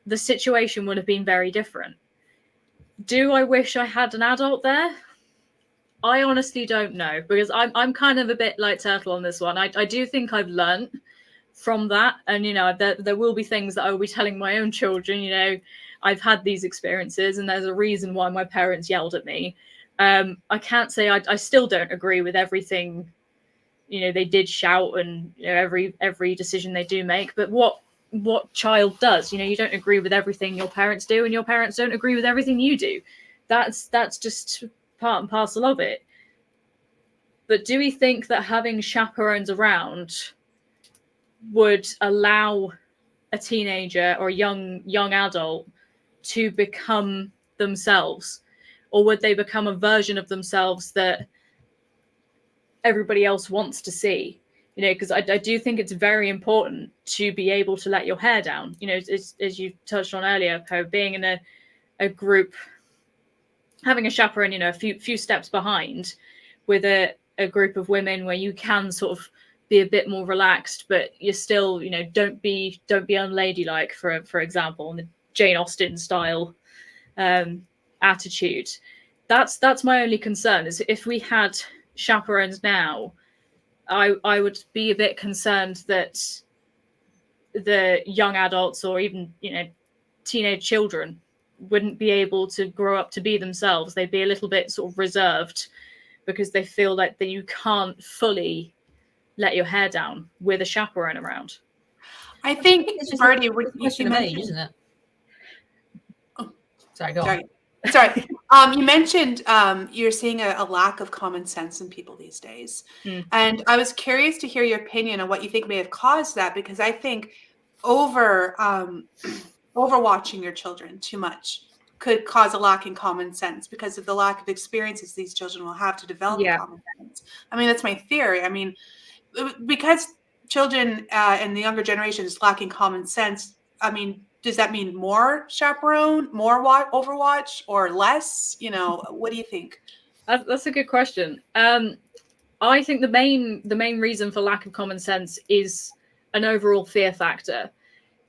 A: the situation would have been very different. Do I wish I had an adult there? I honestly don't know, because I'm kind of a bit like Turtle on this one. I do think I've learned from that. And, you know, there will be things that I will be telling my own children, you know, I've had these experiences and there's a reason why my parents yelled at me. I can't say I still don't agree with everything, you know, they did shout and, you know, every decision they do make. But what child does? You know, you don't agree with everything your parents do, and your parents don't agree with everything you do. That's just part and parcel of it. But do we think that having chaperones around would allow a teenager or a young adult to become themselves, or would they become a version of themselves that everybody else wants to see? You know, because I do think it's very important to be able to let your hair down. You know, as you touched on earlier, being in a group, having a chaperone, you know, a few steps behind, with a group of women where you can sort of be a bit more relaxed, but you're still, you know, don't be unladylike, for example, in the Jane Austen style attitude. That's my only concern, is if we had chaperones now, I would be a bit concerned that the young adults, or even, you know, teenage children, wouldn't be able to grow up to be themselves. They'd be a little bit sort of reserved because they feel like that you can't fully let your hair down with a chaperone around.
B: I think, Bertie,
C: it's a question of age, isn't it?
B: Oh,
C: sorry, go
B: sorry.
C: on.
B: Sorry. You mentioned you're seeing a lack of common sense in people these days. And I was curious to hear your opinion on what you think may have caused that, because I think overwatching your children too much could cause a lack in common sense because of the lack of experiences these children will have to develop common sense. I mean, that's my theory. I mean, because children and the younger generation is lacking common sense, I mean, does that mean more chaperone, more overwatch, or less? You know, what do you think?
A: That's a good question. I think the main reason for lack of common sense is an overall fear factor.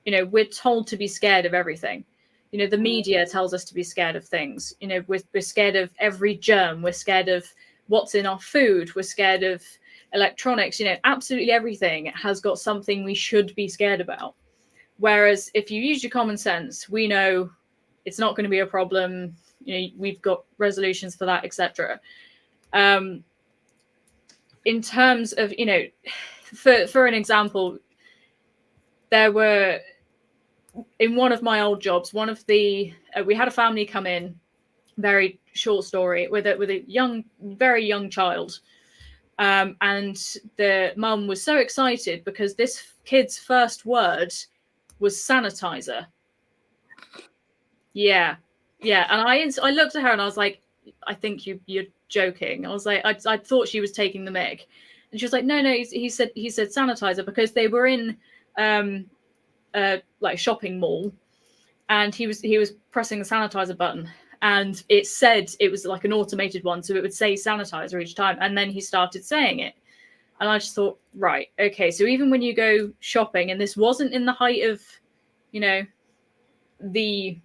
A: You know, we're told to be scared of everything. You know, the media tells us to be scared of things. You know, we're scared of every germ. We're scared of what's in our food. We're scared of electronics. You know, absolutely everything has got something we should be scared about. Whereas if you use your common sense, we know it's not going to be a problem. You know, we've got resolutions for that, etc. In terms of, you know, for an example, there were, in one of my old jobs, one of the we had a family come in, very short story, with a very young child, and the mum was so excited because this kid's first word was sanitizer. Yeah, and I looked at her and I was like, I think you're joking. I was like, I thought she was taking the mick, and she was like, no, he said sanitizer, because they were in like shopping mall, and he was pressing the sanitizer button, and it said, it was like an automated one, so it would say sanitizer each time, and then he started saying it, and I just thought, right, okay, so even when you go shopping, and this wasn't in the height of, you know, the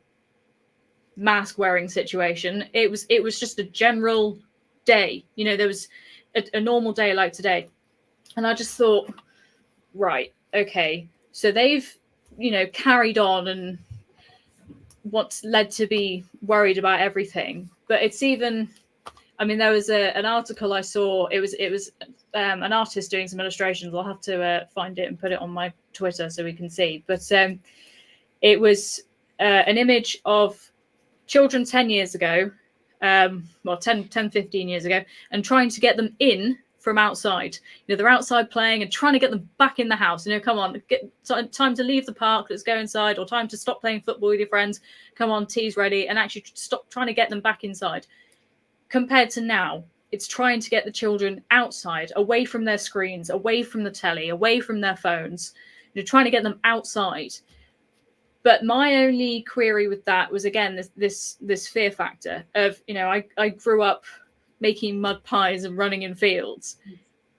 A: mask wearing situation, it was just a general day, you know, there was a normal day like today, and I just thought, right, okay, so they've, you know, carried on, and what's led to be worried about everything. But it's even, I mean, there was an article I saw, it was an artist doing some illustrations. I'll have to find it and put it on my Twitter so we can see, but it was an image of children 10 years ago, well, 10, 15 years ago, and trying to get them in from outside. You know, they're outside playing and trying to get them back in the house. You know, come on, time to leave the park, let's go inside, or time to stop playing football with your friends. Come on, tea's ready, and actually stop trying to get them back inside. Compared to now, it's trying to get the children outside, away from their screens, away from the telly, away from their phones. You know, trying to get them outside. But my only query with that was, again, this fear factor of, you know, I grew up making mud pies and running in fields.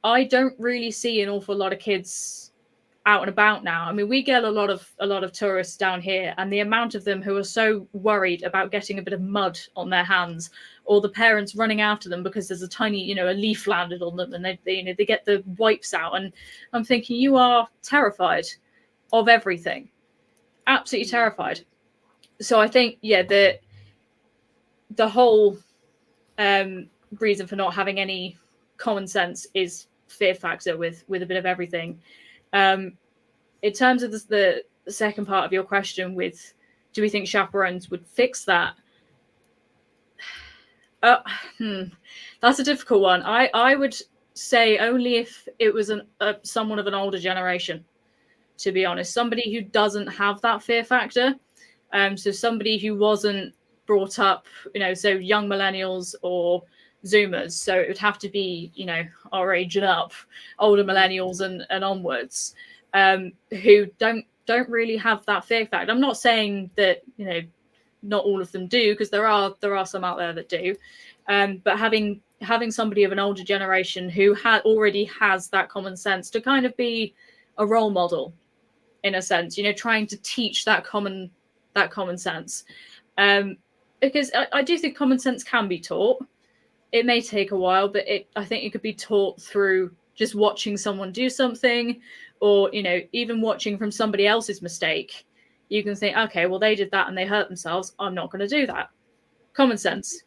A: I don't really see an awful lot of kids out and about now. I mean, we get a lot of tourists down here, and the amount of them who are so worried about getting a bit of mud on their hands, or the parents running after them because there's a tiny, a leaf landed on them, and they get the wipes out. And I'm thinking, you are terrified of everything, absolutely terrified. So I think, yeah, the whole reason for not having any common sense is fear factor with a bit of everything. In terms of the second part of your question, with do we think chaperones would fix that? That's a difficult one. I would say only if it was someone of an older generation, to be honest, somebody who doesn't have that fear factor. So somebody who wasn't brought up, so young millennials or Zoomers. So it would have to be, our age and up, older millennials and onwards, who don't really have that fear factor. I'm not saying that, not all of them do, because there are some out there that do. But having somebody of an older generation who already has that common sense to kind of be a role model, in a sense, trying to teach that common sense. Because I do think common sense can be taught. It may take a while, but I think it could be taught through just watching someone do something, or, even watching from somebody else's mistake. You can think, okay, well, they did that and they hurt themselves. I'm not going to do that. Common sense,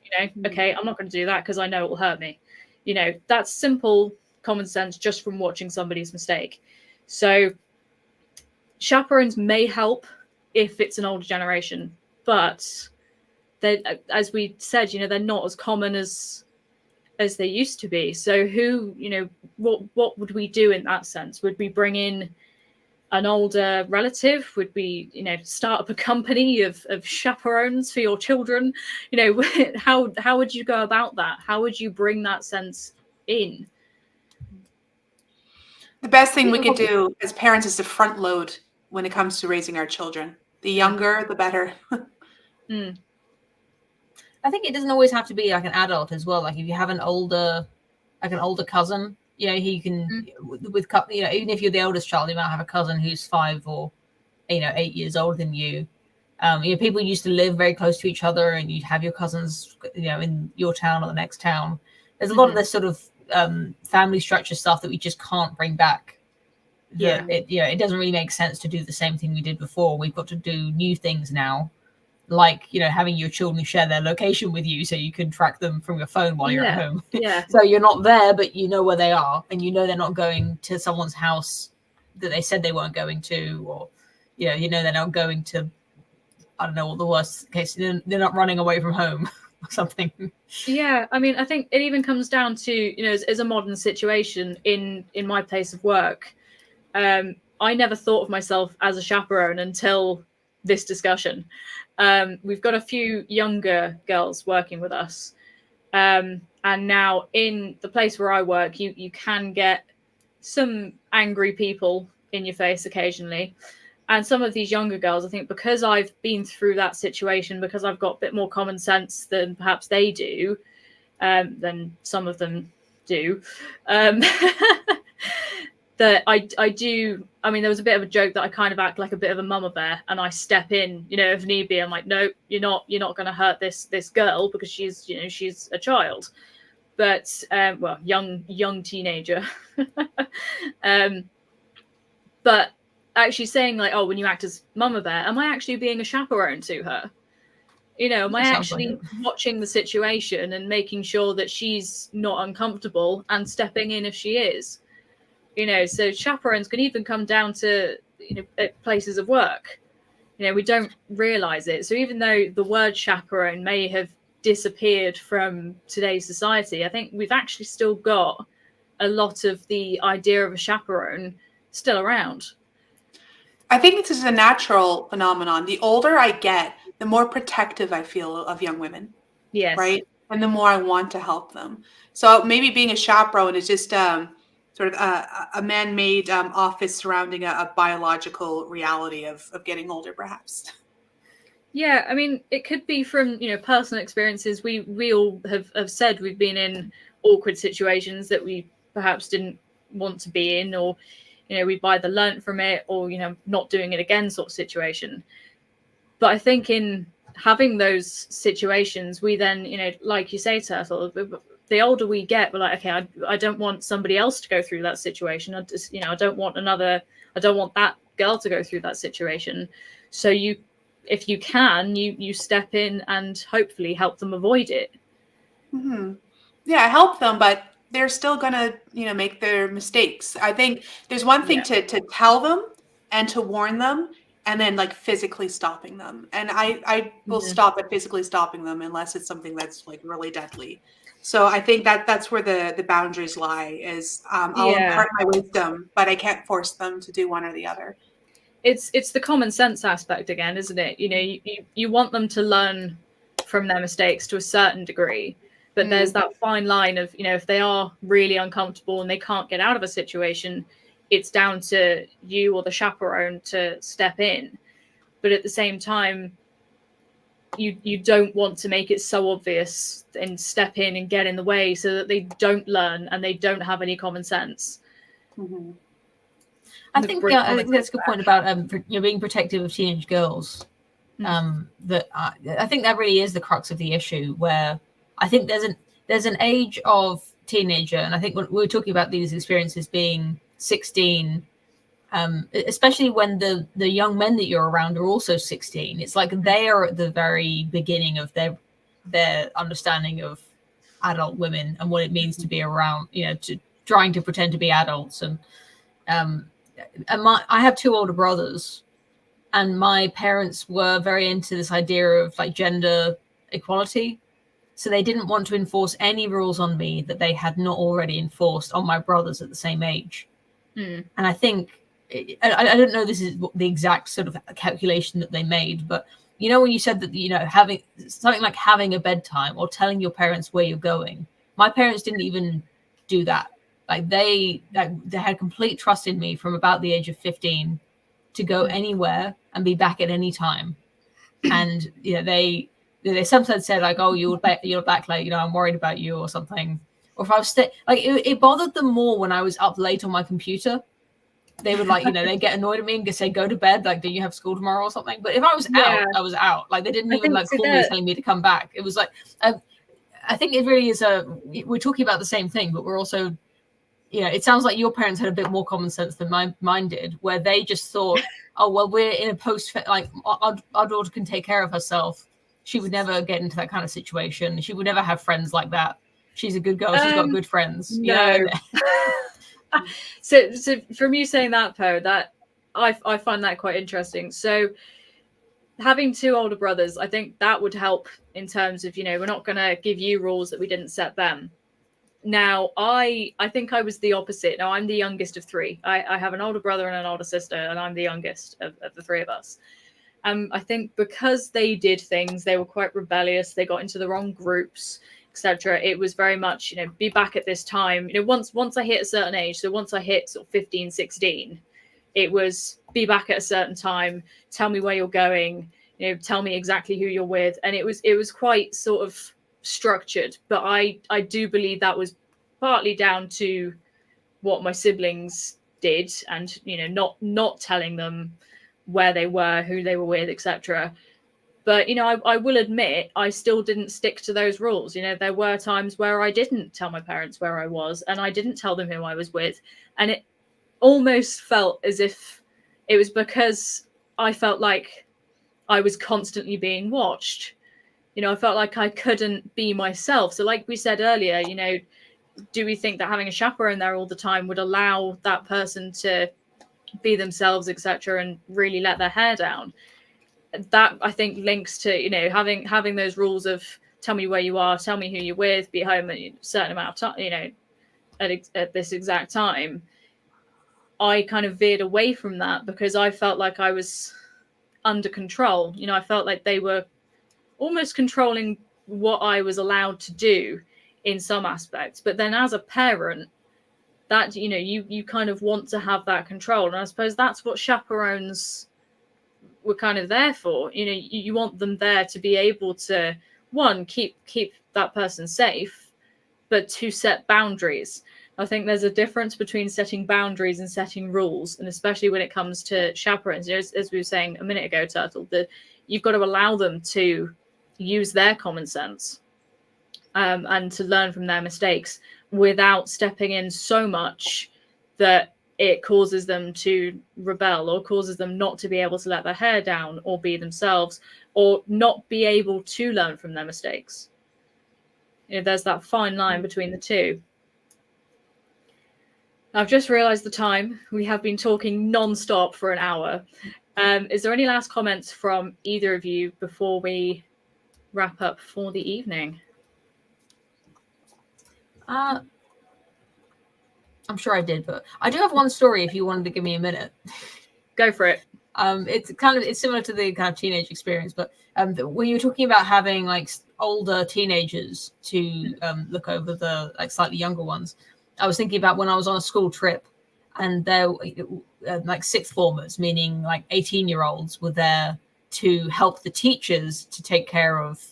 A: okay, I'm not going to do that because I know it will hurt me. That's simple common sense just from watching somebody's mistake. So chaperones may help if it's an older generation, but they, as we said, they're not as common as they used to be. So who, what would we do in that sense? Would we bring in an older relative? Would we, start up a company of chaperones for your children? How would you go about that? How would you bring that sense in?
B: The best thing we could do as parents is to front load when it comes to raising our children. The younger, the better.
C: I think it doesn't always have to be like an adult as well. Like if you have an older cousin, he can with even if you're the oldest child, you might have a cousin who's 5 or 8 years older than you. People used to live very close to each other, and you'd have your cousins, in your town or the next town. There's a lot of this sort of family structure stuff that we just can't bring back.
B: Yeah.
C: It doesn't really make sense to do the same thing we did before. We've got to do new things now. Like, having your children share their location with you so you can track them from your phone while you're at home.
A: Yeah.
C: So you're not there, but you know where they are, and they're not going to someone's house that they said they weren't going to, or, they're not going to, I don't know what the worst case, they're not running away from home or something.
A: Yeah. I mean, I think it even comes down to, as a modern situation in my place of work. I never thought of myself as a chaperone until this discussion. We've got a few younger girls working with us. And now in the place where I work, you can get some angry people in your face occasionally. And some of these younger girls, I think because I've been through that situation, because I've got a bit more common sense than perhaps they do, than some of them do, that I do. I mean, there was a bit of a joke that I kind of act like a bit of a mama bear, and I step in, if need be. I'm like, no, you're not going to hurt this girl because she's a child, but young teenager. But actually saying like, oh, when you act as mama bear, am I actually being a chaperone to her? Am I actually watching the situation and making sure that she's not uncomfortable and stepping in if she is? So chaperones can even come down to, places of work. We don't realize it. So even though the word chaperone may have disappeared from today's society, I think we've actually still got a lot of the idea of a chaperone still around.
B: I think this is a natural phenomenon. The older I get, the more protective I feel of young women.
A: Yes.
B: Right? And the more I want to help them. So maybe being a chaperone is just sort of a man-made office surrounding a biological reality of getting older, perhaps.
A: Yeah, I mean, it could be from, personal experiences. We all have said we've been in awkward situations that we perhaps didn't want to be in, or, we've either learnt from it or, not doing it again sort of situation. But I think in having those situations, we then, like you say, Turtle, the older we get, we're like, okay, I don't want somebody else to go through that situation. I just, I don't want that girl to go through that situation. So if you can, you step in and hopefully help them avoid it.
B: Mm-hmm. Yeah, help them, but they're still gonna, make their mistakes. I think there's one thing to tell them and to warn them, and then like physically stopping them. And I will stop at physically stopping them unless it's something that's like really deadly. So I think that's where the boundaries lie. Is I'll impart my wisdom, but I can't force them to do one or the other.
A: It's the common sense aspect again, isn't it? You want them to learn from their mistakes to a certain degree, but there's that fine line of, if they are really uncomfortable and they can't get out of a situation, it's down to you or the chaperone to step in. But at the same time, you don't want to make it so obvious and step in and get in the way so that they don't learn and they don't have any common sense.
B: Mm-hmm.
C: I think that's a good point about being protective of teenage girls. That I think that really is the crux of the issue, where I think there's an age of teenager, and I think when we were talking about these experiences being 16, especially when the young men that you're around are also 16, it's like they are at the very beginning of their understanding of adult women and what it means to be around, to trying to pretend to be adults. And I have two older brothers, and my parents were very into this idea of like gender equality. So they didn't want to enforce any rules on me that they had not already enforced on my brothers at the same age. And I think, I don't know, this is the exact sort of calculation that they made, but when you said that, having something like having a bedtime or telling your parents where you're going, my parents didn't even do that. Like they had complete trust in me from about the age of 15 to go anywhere and be back at any time. And they sometimes said like, oh, you're back late, I'm worried about you or something. Or if I was it bothered them more when I was up late on my computer. They would like, they get annoyed at me and say, go to bed, like, do you have school tomorrow or something? But if I was out, I was out. Like, they didn't even like call me telling me to come back. It was like, I think it really is we're talking about the same thing, but we're also, it sounds like your parents had a bit more common sense than mine did, where they just thought, oh, well, we're in a like our daughter can take care of herself. She would never get into that kind of situation. She would never have friends like that. She's a good girl. She's got good friends.
A: No. So from you saying that, Poe, that I find that quite interesting. So having two older brothers, I think that would help in terms of, we're not going to give you rules that we didn't set them. Now, I think I was the opposite. Now, I'm the youngest of three. I have an older brother and an older sister, and I'm the youngest of the three of us. I think because they did things, they were quite rebellious. They got into the wrong groups, etc. It was very much, be back at this time. Once I hit a certain age, so once I hit sort of 15, 16, it was be back at a certain time, tell me where you're going, tell me exactly who you're with. And it was quite sort of structured. But I do believe that was partly down to what my siblings did and, not telling them where they were, who they were with, etc. But, I will admit I still didn't stick to those rules. There were times where I didn't tell my parents where I was and I didn't tell them who I was with. And it almost felt as if it was because I felt like I was constantly being watched. I felt like I couldn't be myself. So like we said earlier, do we think that having a chaperone there all the time would allow that person to be themselves, etc., and really let their hair down? That I think links to having those rules of tell me where you are, tell me who you're with, be home at a certain amount of time, at this exact time. I kind of veered away from that because I felt like I was under control. I felt like they were almost controlling what I was allowed to do in some aspects. But then as a parent, that you kind of want to have that control, and I suppose that's what chaperones were kind of there for. You want them there to be able to, one, keep that person safe, but to set boundaries. I think there's a difference between setting boundaries and setting rules, and especially when it comes to chaperones. As we were saying a minute ago, Turtle, that you've got to allow them to use their common sense and to learn from their mistakes without stepping in so much that it causes them to rebel or causes them not to be able to let their hair down or be themselves or not be able to learn from their mistakes. There's that fine line between the two. I've just realised the time. We have been talking non-stop for an hour. Is there any last comments from either of you before we wrap up for the evening?
C: I'm sure I did, but I do have one story if you wanted to give me a minute.
A: Go for it.
C: It's similar to the kind of teenage experience, but when you were talking about having like older teenagers to look over the like slightly younger ones, I was thinking about when I was on a school trip, and there like sixth formers, meaning like 18-year-olds, were there to help the teachers to take care of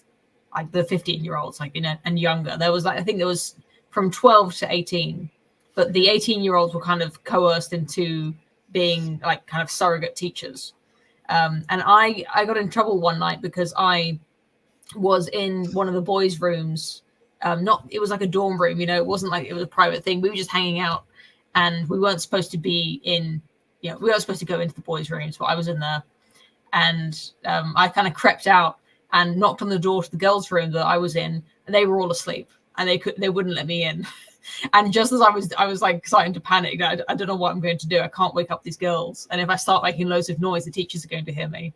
C: like the 15-year-olds, like and younger. There was I think there was from 12 to 18, but the 18-year-olds were kind of coerced into being like kind of surrogate teachers. And I got in trouble one night because I was in one of the boys' rooms. It was like a dorm room, it wasn't like it was a private thing. We were just hanging out, and we weren't supposed to be in, we weren't supposed to go into the boys' rooms, but I was in there. And I kind of crept out and knocked on the door to the girls' room that I was in, and they were all asleep, and they wouldn't let me in. And just as I was like starting to panic, I don't know what I'm going to do. I can't wake up these girls, and if I start making loads of noise, the teachers are going to hear me.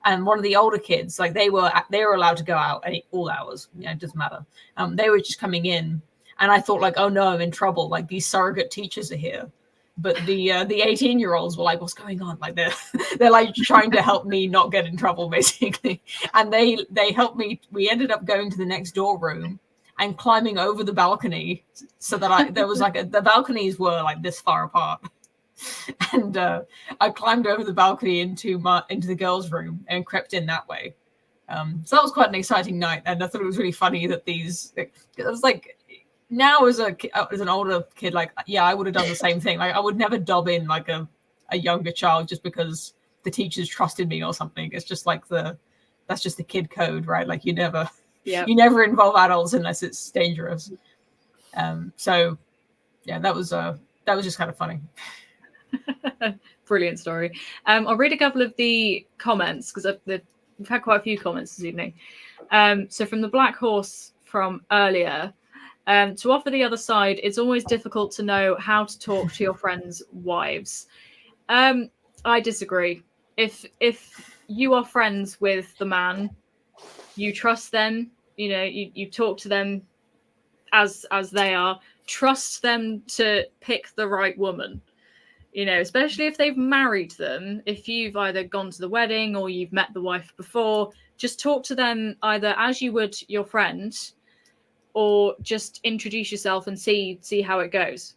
C: And one of the older kids, like they were allowed to go out at all hours. It doesn't matter. They were just coming in, and I thought like, oh no, I'm in trouble. Like these surrogate teachers are here. But the 18-year-olds were like, what's going on? Like they're like trying to help me not get in trouble, basically. And they helped me. We ended up going to the next door room and climbing over the balcony so that there was like the balconies were like this far apart. And I climbed over the balcony into the girls' room and crept in that way. So that was quite an exciting night, and I thought it was really funny that it was like, now as an older kid, like I would have done the same thing. Like I would never dob in like a younger child just because the teachers trusted me or something. It's just like that's just the kid code, right? Like you never involve adults unless it's dangerous. So yeah, that was just kind of funny.
A: Brilliant story. I'll read a couple of the comments because we've had quite a few comments this evening. So from the Black Horse from earlier, to offer the other side, it's always difficult to know how to talk to your friends' wives. I disagree. If you are friends with the man, you trust them, you talk to them as they are, trust them to pick the right woman. Especially if they've married them, if you've either gone to the wedding or you've met the wife before, just talk to them either as you would your friend, or just introduce yourself and see how it goes.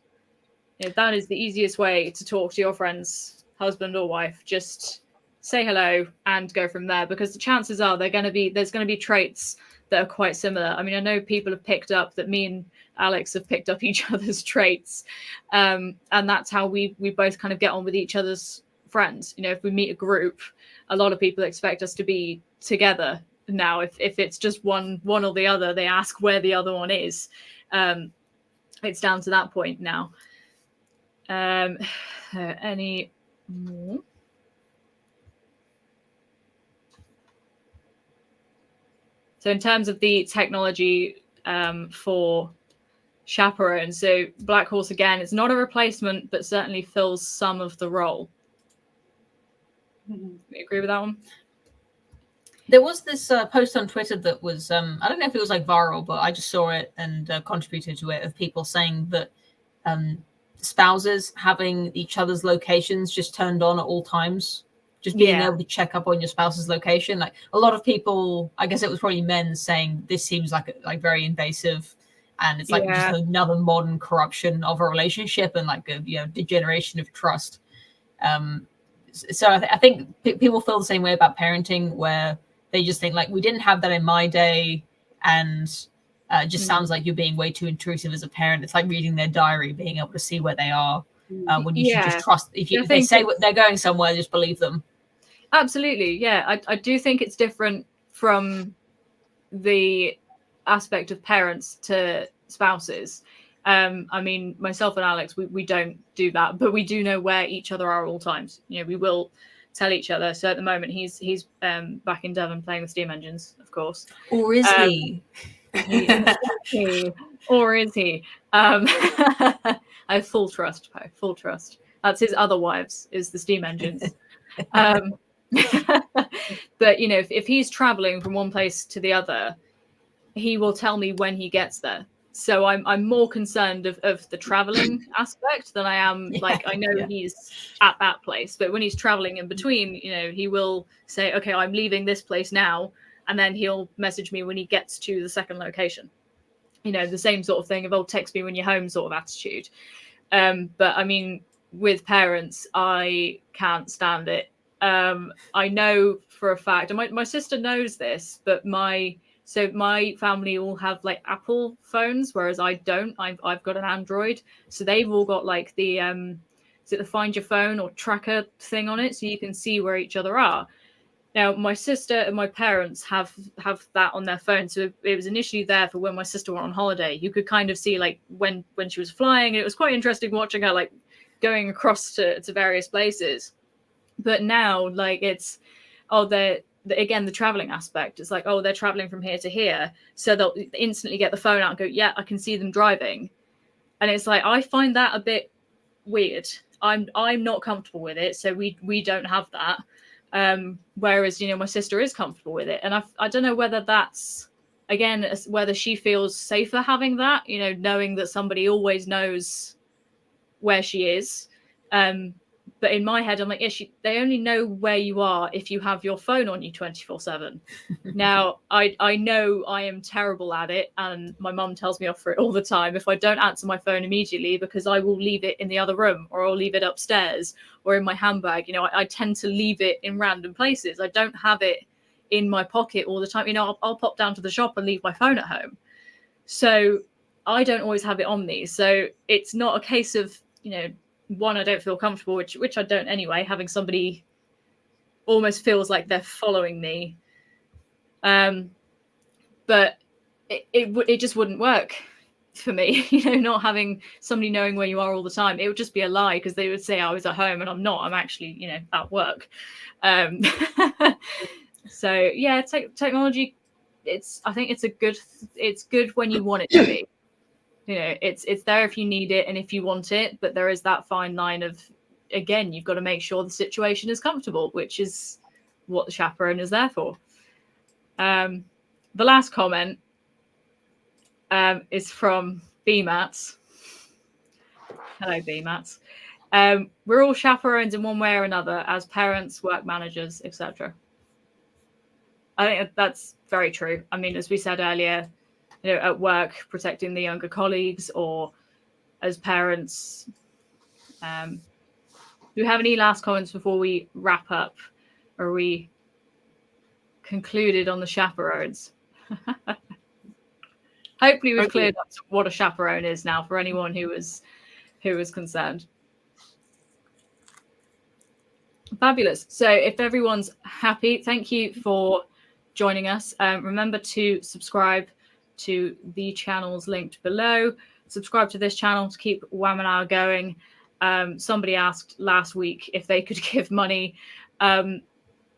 A: That is the easiest way to talk to your friend's husband or wife. Just say hello and go from there, because the chances are there's going to be traits that are quite similar. I mean, I know people have picked up that me and Alex have picked up each other's traits, and that's how we both kind of get on with each other's friends. If we meet a group, a lot of people expect us to be together. Now, if it's just one or the other, they ask where the other one is. It's down to that point now. Any more? So in terms of the technology for chaperones, so Black Horse, again, it's not a replacement, but certainly fills some of the role. You agree with that one?
C: There was this post on Twitter that was, I don't know if it was like viral, but I just saw it and contributed to it, of people saying that spouses having each other's locations just turned on at all times. Just being able to check up on your spouse's location. Like a lot of people, I guess it was probably men, saying this seems like very invasive, and it's like just another modern corruption of a relationship and like a degeneration of trust. So I think people feel the same way about parenting, where they just think like, we didn't have that in my day, and It just sounds like you're being way too intrusive as a parent. It's like reading their diary, being able to see where they are, when you should just trust. If they say they're going somewhere, just believe them.
A: Absolutely, yeah. I do think it's different from the aspect of parents to spouses. I mean, myself and Alex, we don't do that, but we do know where each other are at all times. You know, we will tell each other. So at the moment, he's back in Devon playing the steam engines, of course.
C: Or is he?
A: Or is he? I have full trust, Poe. Full trust. That's his other wives, is the steam engines. But you know, if he's traveling from one place to the other, he will tell me when he gets there. So I'm more concerned of the traveling aspect than I am like, I know he's at that place, but when he's traveling in between, you know, he will say, okay, I'm leaving this place now, and then he'll message me when he gets to the second location. You know, the same sort of thing of, oh, text me when you're home sort of attitude. But I mean, with parents, I can't stand it. I know for a fact, and my sister knows this, but my family all have like Apple phones, whereas I don't. I've got an Android, so they've all got like the is it the Find Your Phone or tracker thing on it, so you can see where each other are. Now, my sister and my parents have that on their phone, so it was initially there for when my sister went on holiday. You could kind of see like when she was flying, and it was quite interesting watching her like going across to various places. But now, like, it's again, the traveling aspect. It's like, oh, they're traveling from here to here, so they'll instantly get the phone out and go, yeah, I can see them driving. And it's like, I find that a bit weird. I'm not comfortable with it, so we don't have that. Whereas, you know, my sister is comfortable with it, and I don't know whether that's, again, whether she feels safer having that, you know, knowing that somebody always knows where she is. But in my head, I'm like, yeah, they only know where you are if you have your phone on you 24/7. Now, I know I am terrible at it, and my mum tells me off for it all the time if I don't answer my phone immediately, because I will leave it in the other room, or I'll leave it upstairs or in my handbag. You know, I tend to leave it in random places. I don't have it in my pocket all the time. You know, I'll pop down to the shop and leave my phone at home. So I don't always have it on me. So it's not a case of, you know, one, I don't feel comfortable, which I don't anyway, having somebody almost feels like they're following me. But it just wouldn't work for me, you know, not having somebody knowing where you are all the time. It would just be a lie, because they would say I was at home, and I'm not. I'm actually, you know, at work. So yeah, technology, I think it's good when you want it to be. You know, it's there if you need it and if you want it, but there is that fine line of, again, you've got to make sure the situation is comfortable, which is what the chaperone is there for. The last comment is from BMATS. Hello, BMATS. We're all chaperones in one way or another, as parents, work managers, etc. I think that's very true. I mean, as we said earlier, you know, at work, protecting the younger colleagues, or as parents. Do we have any last comments before we wrap up? Or are we concluded on the chaperones? Hopefully we've cleared up what a chaperone is now for anyone who was concerned. Fabulous. So if everyone's happy, thank you for joining us. Remember to subscribe to the channels linked below. Subscribe to this channel to keep Wamen Hour going. Somebody asked last week if they could give money.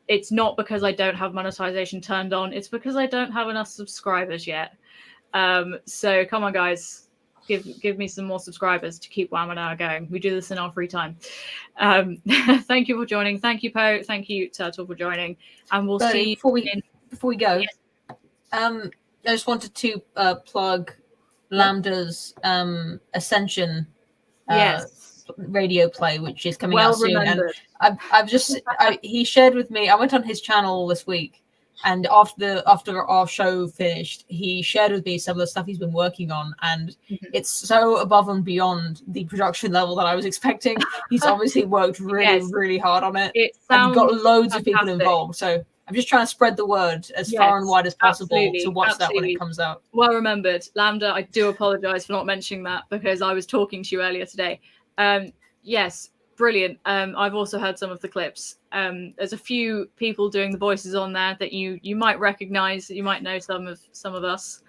A: It's not because I don't have monetization turned on. It's because I don't have enough subscribers yet. So come on, guys, give me some more subscribers to keep Wamen Hour going. We do this in our free time. Thank you for joining. Thank you, Poe. Thank you, Turtle, for joining. And we'll see you
C: before we go.
A: Yes.
C: I just wanted to plug Lambda's Ascension radio play, which is coming out soon. And he shared with me, I went on his channel this week, and after our show finished, he shared with me some of the stuff he's been working on, and it's so above and beyond the production level that I was expecting. He's obviously worked really hard on it.
A: It sounds
C: and got loads
A: fantastic.
C: of people involved. So I'm just trying to spread the word as far and wide as possible to watch that when it comes out.
A: Well remembered. Lambda, I do apologize for not mentioning that because I was talking to you earlier today. Yes, brilliant. I've also heard some of the clips. There's a few people doing the voices on there that you might recognize. You might know some of us.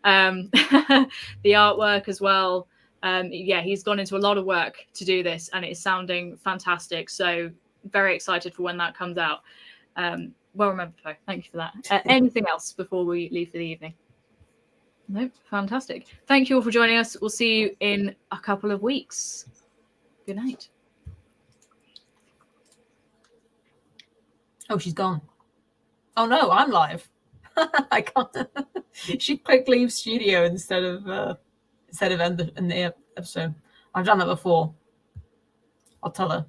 A: The artwork as well. Yeah, he's gone into a lot of work to do this, and it's sounding fantastic. So very excited for when that comes out. Well remembered, Poe. Thank you for that. Anything else before we leave for the evening? Nope. Fantastic. Thank you all for joining us. We'll see you in a couple of weeks. Good night.
C: Oh, she's gone. Oh no, I'm live. I can't. She clicked leave studio instead of end the episode. I've done that before. I'll tell her.